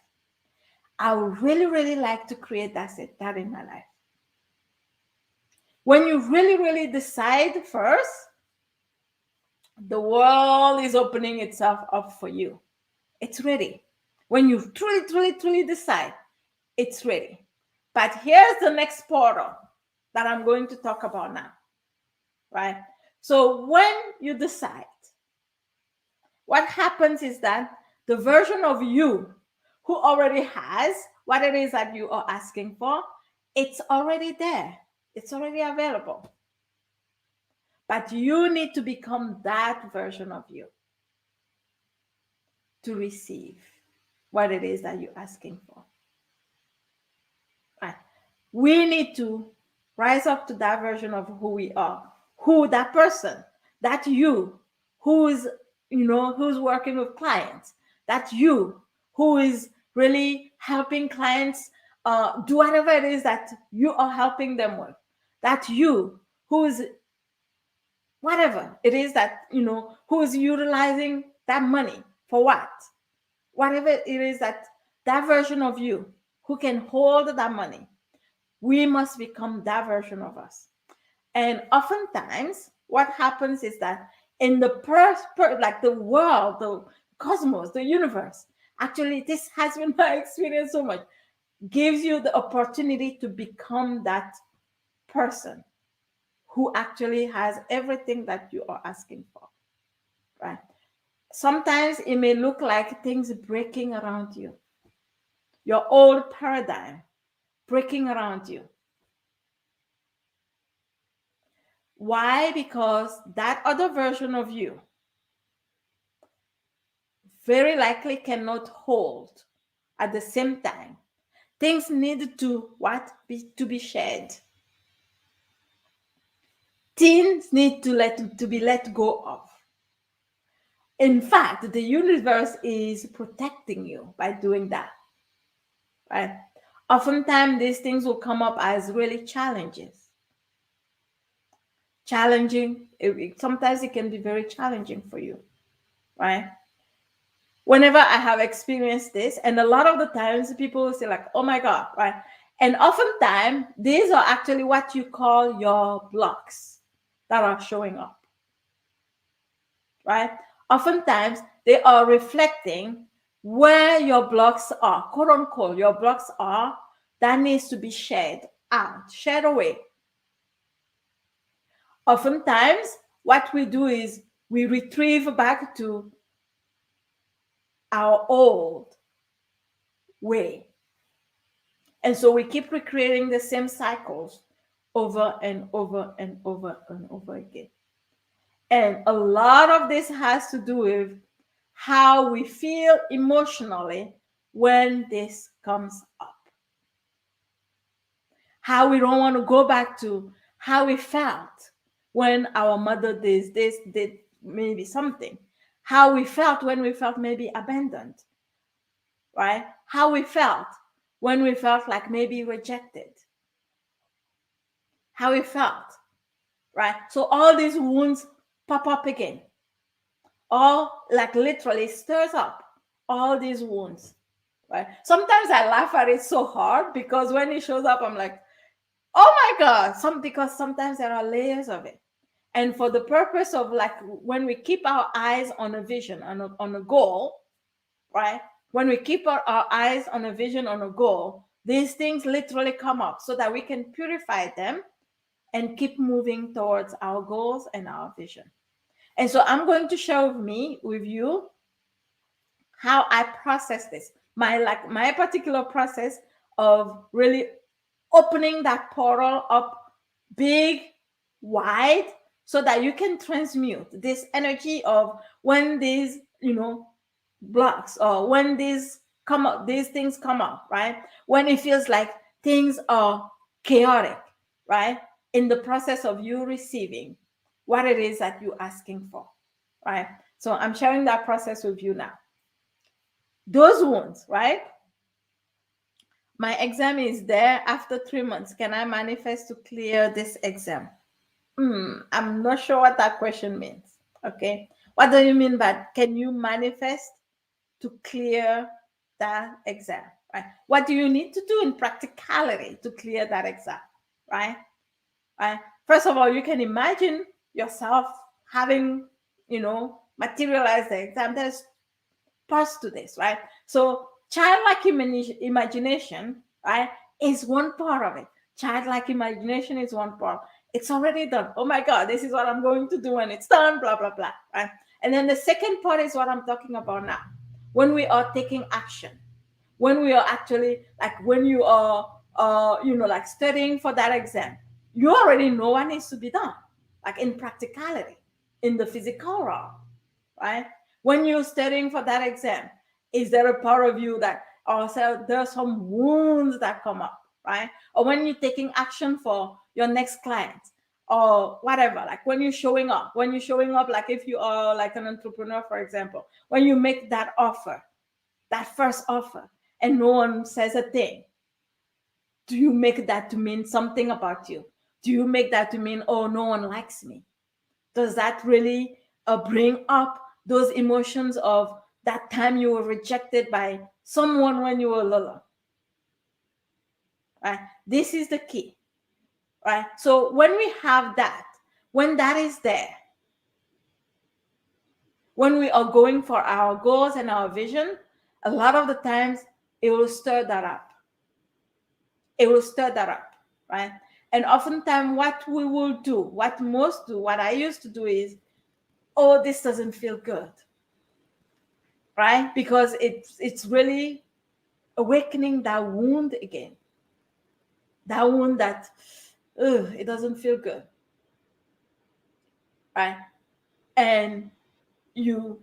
I would really, really like to create that in my life. When you really, really decide first, the world is opening itself up for you. It's ready. When you truly, truly, truly decide, it's ready. But here's the next portal that I'm going to talk about now, right? So when you decide, what happens is that the version of you who already has what it is that you are asking for, it's already there. It's already available. But you need to become that version of you to receive what it is that you're asking for. Right. We need to rise up to that version of who we are, who that person, that you, who's who's working with clients, that you who is really helping clients do whatever it is that you are helping them with, that you who's whatever it is that who's utilizing that money for what, whatever it is that version of you who can hold that money. We must become that version of us. And oftentimes, what happens is that in the like the world, the cosmos, the universe, actually, this has been my experience so much, gives you the opportunity to become that person who actually has everything that you are asking for, right? Sometimes it may look like things breaking around you, your old paradigm breaking around you. Why? Because that other version of you very likely cannot hold at the same time. Things need to to be shared. Things need to be let go of. In fact, the universe is protecting you by doing that. Right? Oftentimes these things will come up as really challenges. Challenging. Sometimes it can be very challenging for you. Right? Whenever I have experienced this, and a lot of the times people will say like, oh my God, right? And oftentimes these are actually what you call your blocks that are showing up, right? Oftentimes they are reflecting where your blocks are, quote unquote, your blocks are, that needs to be shared out, shared away. Oftentimes what we do is we retrieve back to our old way. And so we keep recreating the same cycles over and over and over and over again. And a lot of this has to do with how we feel emotionally when this comes up. How we don't want to go back to how we felt when our mother did this, did maybe something. How we felt when we felt maybe abandoned, right? How we felt when we felt like maybe rejected. How we felt, right? So all these wounds pop up again. All like literally stirs up all these wounds, right? Sometimes I laugh at it so hard because when it shows up, I'm like, oh my God, because sometimes there are layers of it. And for the purpose of like when we keep our eyes on a vision, on a goal, right? When we keep our eyes on a vision, on a goal, these things literally come up so that we can purify them and keep moving towards our goals and our vision. And so I'm going to share with you how I process this. my particular process of really opening that portal up big, wide, so that you can transmute this energy of when these, blocks, or when these things come up, right? When it feels like things are chaotic, right? In the process of you receiving what it is that you're asking for, right? So I'm sharing that process with you now. Those wounds, right? My exam is there after 3 months. Can I manifest to clear this exam? I'm not sure what that question means. Okay. What do you mean by can you manifest to clear that exam? Right. What do you need to do in practicality to clear that exam? Right. Right. First of all, you can imagine yourself having, materialized the exam. There's parts to this, right? So childlike imagination, right, is one part of it. Childlike imagination is one part. It's already done. Oh my God, this is what I'm going to do when it's done, blah, blah, blah, right? And then the second part is what I'm talking about now. When we are taking action, when we are actually, like when you are, like studying for that exam, you already know what needs to be done, like in practicality, in the physical realm, right? When you're studying for that exam, is there a part of you that also there are some wounds that come up, right? Or when you're taking action for your next client or whatever, like when you're showing up, like if you are like an entrepreneur, for example, when you make that offer, that first offer, and no one says a thing, do you make that to mean something about you? Do you make that to mean, oh, no one likes me? Does that really bring up those emotions of that time you were rejected by someone when you were little? Right? This is the key. Right? So when we have that, when that is there, when we are going for our goals and our vision, a lot of the times it will stir that up. It will stir that up, right? And oftentimes what we will do, what most do, what I used to do is, oh, this doesn't feel good, right? Because it's really awakening that wound again. That wound that, it doesn't feel good, right? And you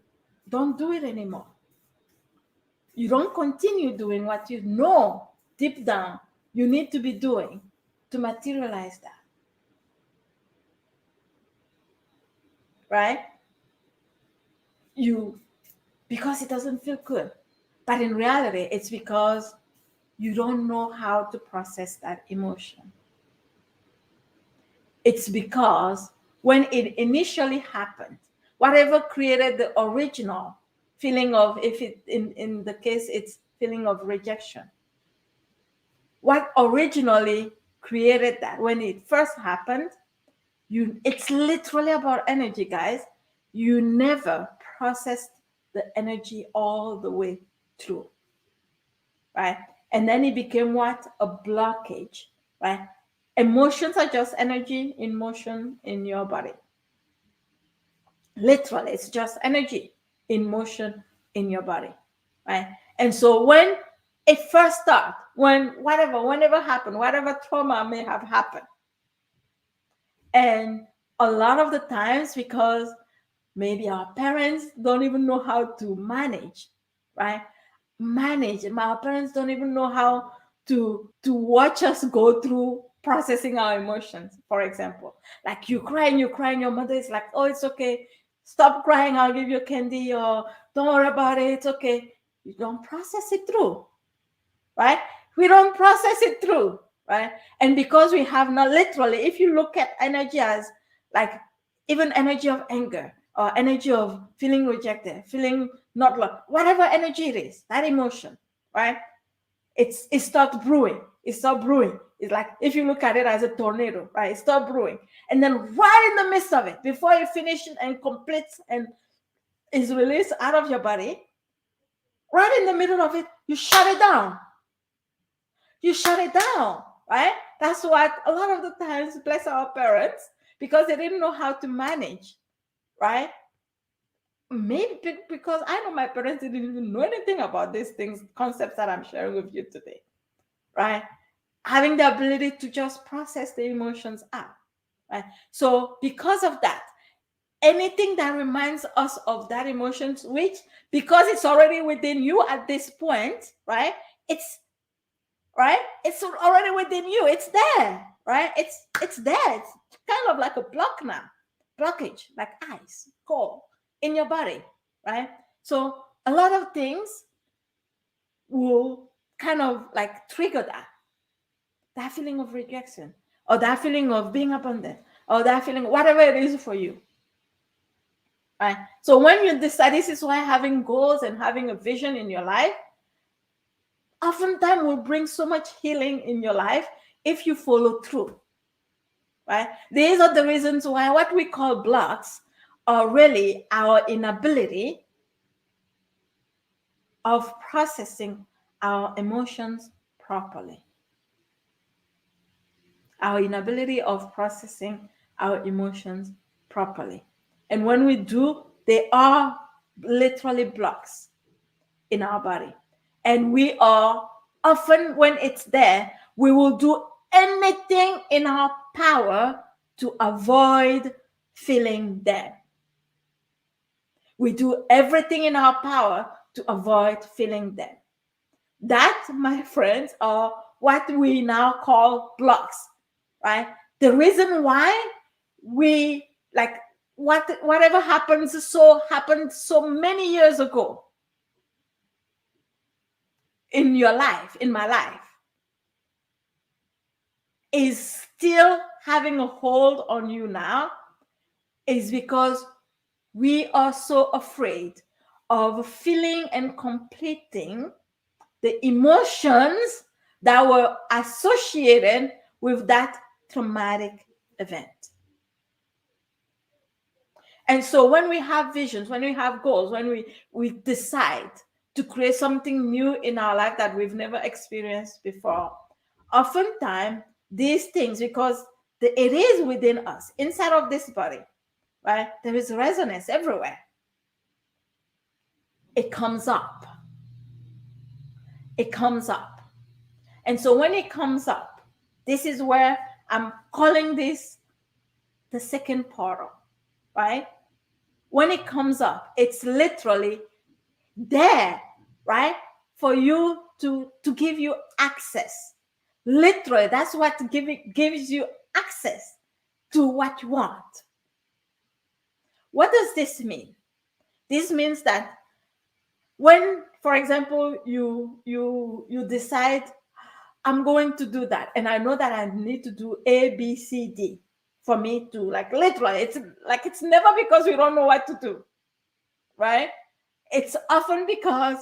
don't do it anymore. You don't continue doing what you know deep down you need to be doing to materialize that, right? Because it doesn't feel good. But in reality, it's because you don't know how to process that emotion. It's because when it initially happened, whatever created the original feeling of, if it in the case it's feeling of rejection, what originally created that when it first happened, it's literally about energy, guys. You never processed the energy all the way through, right? And then it became what? A blockage, right? Emotions are just energy in motion in your body. Literally, it's just energy in motion in your body, right? And so when it first started, whenever happened, whatever trauma may have happened, and a lot of the times because maybe our parents don't even know how to manage, right? Our parents don't even know how to watch us go through processing our emotions. For example, like you cry and your mother is like, oh, it's okay, stop crying, I'll give you candy, or don't worry about it, it's okay. You don't process it through, right? We don't process it through, right? And because we have not, literally, if you look at energy as like even energy of anger or energy of feeling rejected, feeling not loved, whatever energy it is, that emotion, right? It starts brewing. It's like if you look at it as a tornado, right? It starts brewing. And then right in the midst of it, before it finishes and completes and is released out of your body, right in the middle of it, you shut it down. Right? That's what a lot of the times, bless our parents, because they didn't know how to manage, right? maybe because I know my parents didn't even know anything about these things, concepts that I'm sharing with you today, right? Having the ability to just process the emotions out, right? So because of that, anything that reminds us of that emotions, which because it's already within you at this point, right? It's right. It's already within you. It's there, right? It's there. It's kind of like a block now, blockage, like ice, cold in your body, right? So a lot of things will kind of like trigger that feeling of rejection, or that feeling of being abandoned, or that feeling, whatever it is for you. Right. So when you decide, this is why having goals and having a vision in your life oftentimes will bring so much healing in your life if you follow through. Right. These are the reasons why what we call blocks are really our inability of processing our emotions properly. Our inability of processing our emotions properly. And when we do, they are literally blocks in our body. And we are often, when it's there, we will do anything in our power to avoid feeling them. We do everything in our power to avoid feeling them. That, my friends, are what we now call blocks, right? The reason why we like whatever happened so many years ago in your life, in my life, is still having a hold on you now is because we are so afraid of feeling and completing the emotions that were associated with that traumatic event. And so when we have visions, when we have goals, when we decide to create something new in our life that we've never experienced before, oftentimes these things, because it is within us, inside of this body, right? There is resonance everywhere. It comes up. It comes up. And so when it comes up, this is where I'm calling this the second portal, right? When it comes up, it's literally there, right? For you to give you access. Literally, that's what gives you access to what you want. What does this mean? This means that when, for example, you decide, I'm going to do that, and I know that I need to do A, B, C, D for me to, like, literally, it's never because we don't know what to do, right? It's often because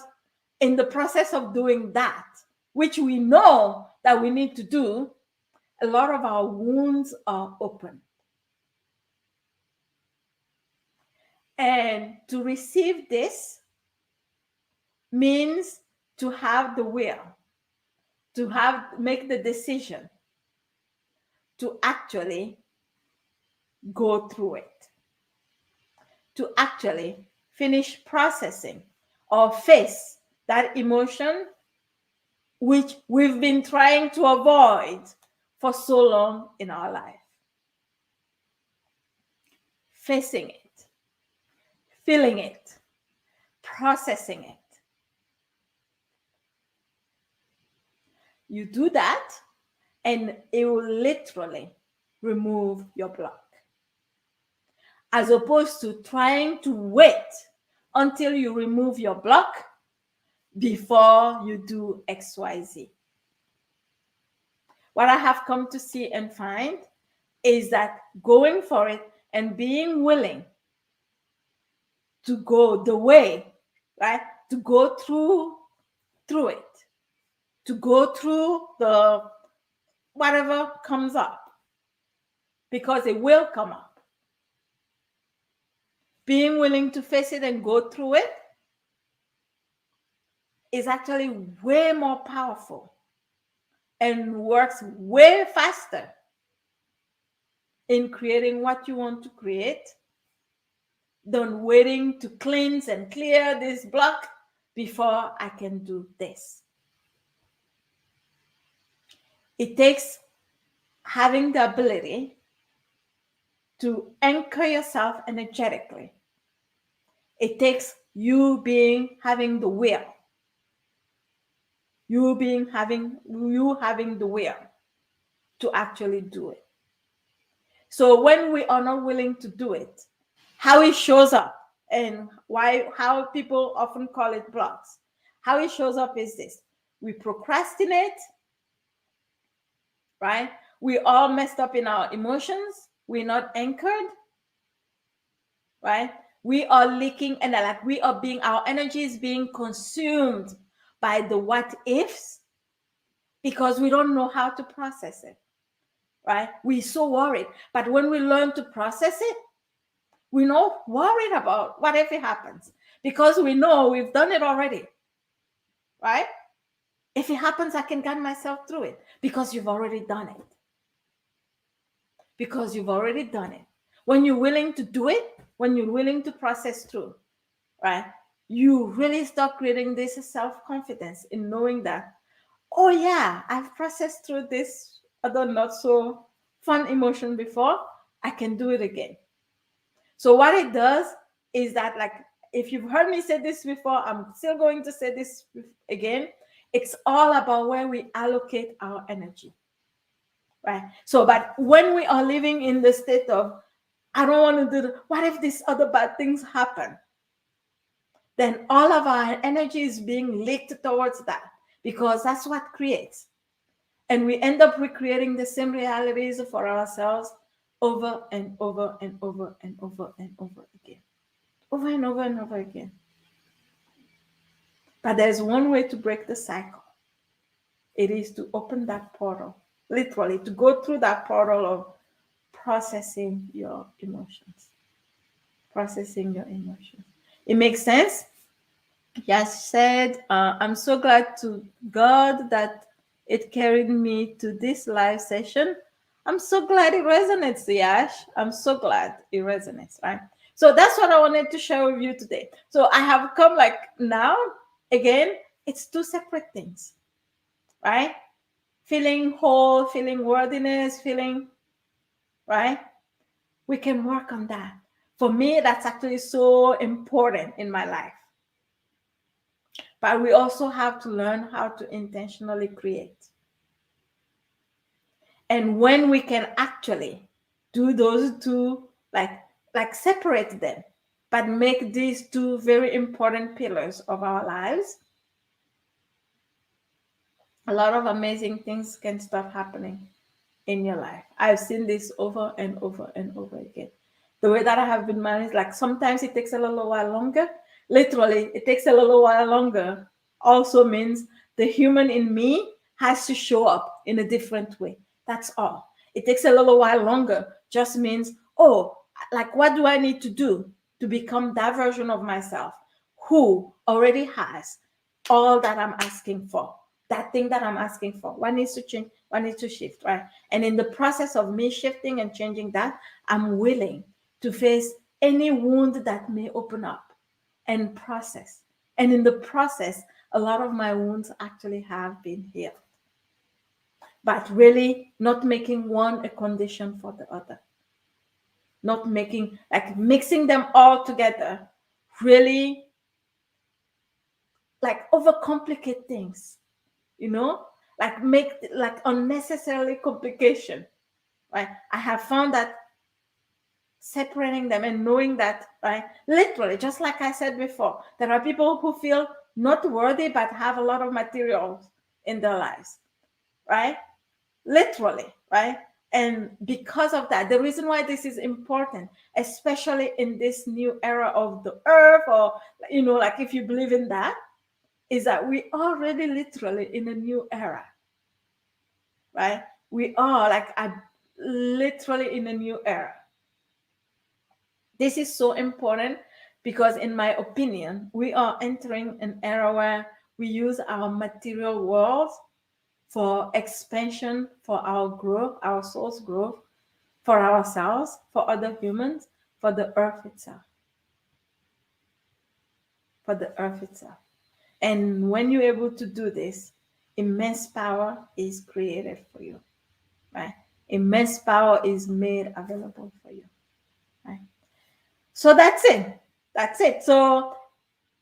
in the process of doing that, which we know that we need to do, a lot of our wounds are open. And to receive this means to have the will, to make the decision to actually go through it, to actually finish processing or face that emotion which we've been trying to avoid for so long in our life. Facing it, feeling it, processing it. You do that, and it will literally remove your block. As opposed to trying to wait until you remove your block before you do XYZ. What I have come to see and find is that going for it and being willing to go the way, right? To go through it, to go through the whatever comes up, because it will come up. Being willing to face it and go through it is actually way more powerful and works way faster in creating what you want to create than waiting to cleanse and clear this block before I can do this. It takes having the ability to anchor yourself energetically. It takes you having the will. You having the will to actually do it. So when we are not willing to do it, how it shows up and how people often call it blocks. How it shows up is this: we procrastinate, right? We all messed up in our emotions. We're not anchored, right? We are leaking, and like we are being, our energy is being consumed by the what ifs because we don't know how to process it, right? We're so worried. But when we learn to process it, we're not worried about what if it happens because we know we've done it already, right? If it happens, I can guide myself through it because you've already done it. Because you've already done it. When you're willing to do it, when you're willing to process through, right, you really start creating this self-confidence in knowing that, oh yeah, I've processed through this other not so fun emotion before, I can do it again. So what it does is that, like, if you've heard me say this before, I'm still going to say this again. It's all about where we allocate our energy, right? So, but when we are living in the state of, I don't want to do what if these other bad things happen? Then all of our energy is being leaked towards that because that's what creates. And we end up recreating the same realities for ourselves over and over and over and over and over again. Over and over and over again. But there's one way to break the cycle. It is to open that portal, literally, to go through that portal of processing your emotions. Processing your emotions. It makes sense? Yash said, I'm so glad to God that it carried me to this live session. I'm so glad it resonates, Yash. I'm so glad it resonates, right? So that's what I wanted to share with you today. So I have come, like, now, again, it's two separate things, right? Feeling whole, feeling worthiness, feeling, right? We can work on that. For me, that's actually so important in my life. But we also have to learn how to intentionally create. And when we can actually do those two, like separate them, but make these two very important pillars of our lives, a lot of amazing things can start happening in your life. I've seen this over and over and over again. The way that I have been managed, like sometimes it takes a little while longer. Literally, it takes a little while longer. Also means the human in me has to show up in a different way. That's all. It takes a little while longer. Just means, oh, like what do I need to do to become that version of myself who already has all that I'm asking for? That thing that I'm asking for. What needs to change? What needs to shift, right? And in the process of me shifting and changing that, I'm willing to face any wound that may open up and process. And in the process, a lot of my wounds actually have been healed. But really not making one a condition for the other. Not making, like mixing them all together, really like overcomplicate things, like make like unnecessarily complication, right? I have found that separating them and knowing that, right, literally, just like I said before, there are people who feel not worthy but have a lot of materials in their lives, right? Literally, right? And because of that, the reason why this is important, especially in this new era of the earth, or like if you believe in that, is that we are really literally in a new era, right? We are literally in a new era. This is so important because, in my opinion, we are entering an era where we use our material world for expansion, for our growth, our soul's growth, for ourselves, for other humans, for the earth itself. for the earth itself. And when you're able to do this, immense power is created for you, right? Immense power is made available for you, right? So that's it. That's it. So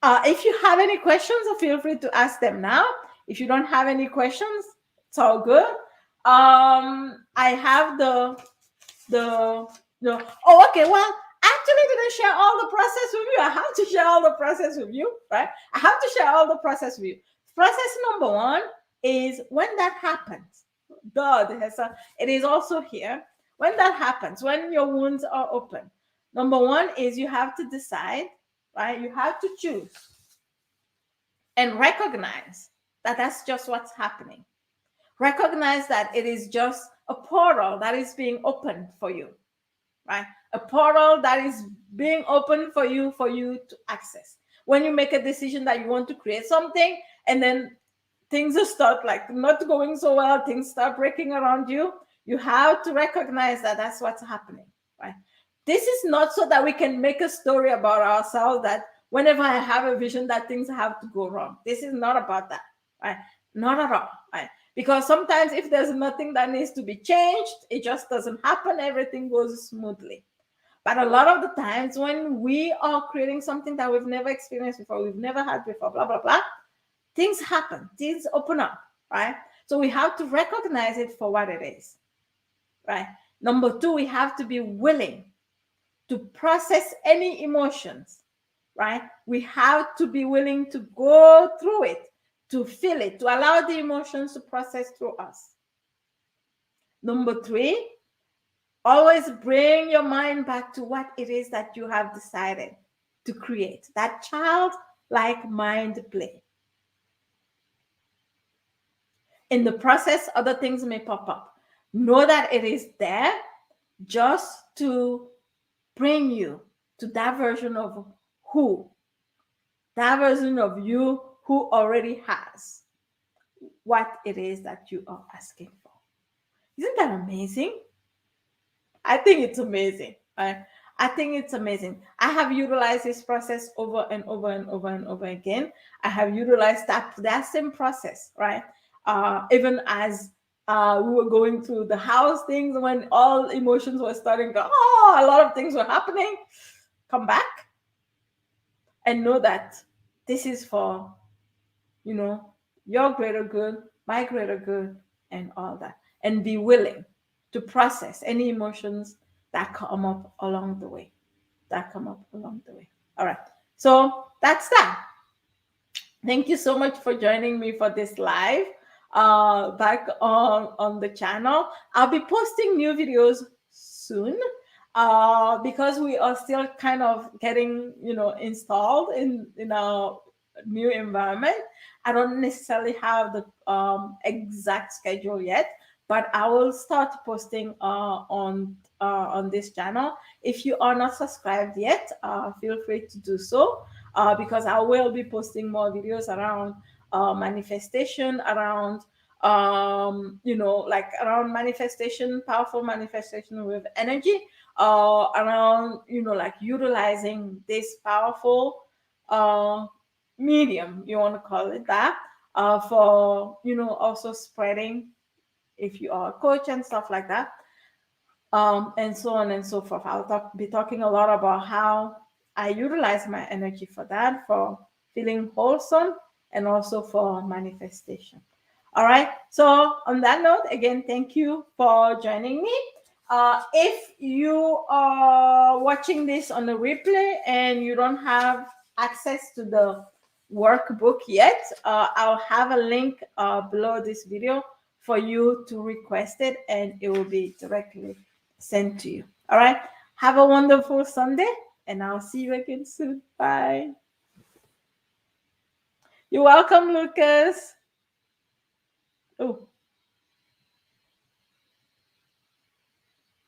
if you have any questions, feel free to ask them now. If you don't have any questions, it's all good. I have the oh, okay, well, actually didn't share all the process with you. I have to share all the process with you, right? I have to share all the process with you. Process number one is when that happens. It is also here. When that happens, when your wounds are open, number one is you have to decide, right? You have to choose and recognize that that's just what's happening. Recognize that it is just a portal that is being opened for you, right? A portal that is being opened for you to access. When you make a decision that you want to create something and then things start like not going so well, things start breaking around you, you have to recognize that that's what's happening, right? This is not so that we can make a story about ourselves that whenever I have a vision that things have to go wrong. This is not about that, right? Not at all, right? Because sometimes if there's nothing that needs to be changed, it just doesn't happen, everything goes smoothly. But a lot of the times when we are creating something that we've never experienced before, we've never had before, blah, blah, blah, things happen, things open up, right? So we have to recognize it for what it is, right? Number two, we have to be willing to process any emotions, right? We have to be willing to go through it, to feel it, to allow the emotions to process through us. Number three, always bring your mind back to what it is that you have decided to create, that childlike mind play. In the process, other things may pop up. Know that it is there just to bring you to that version of that version of you who already has what it is that you are asking for. Isn't that amazing? I think it's amazing. I think it's amazing. I have utilized this process over and over and over and over again. I have utilized that same process, right? Even as we were going through the house things, when all emotions were starting to, a lot of things were happening. Come back and know that this is for, your greater good, my greater good, and all that. And be willing to process any emotions that come up along the way. All right. So that's that. Thank you so much for joining me for this live back on the channel. I'll be posting new videos soon because we are still kind of getting installed in our new environment. I don't necessarily have the exact schedule yet, but I will start posting on this channel. If you are not subscribed yet, feel free to do so because I will be posting more videos around manifestation, around like around manifestation, powerful manifestation with energy, around like utilizing this powerful medium, you want to call it that, for also spreading, if you are a coach and stuff like that, and so on and so forth. I'll be talking a lot about how I utilize my energy for that, for feeling wholesome, and also for manifestation. All right. So on that note, again, thank you for joining me. If you are watching this on the replay and you don't have access to the workbook yet, I'll have a link below this video for you to request it, and it will be directly sent to you. All right. Have a wonderful Sunday, and I'll see you again soon. Bye. You're welcome, Lucas. Oh.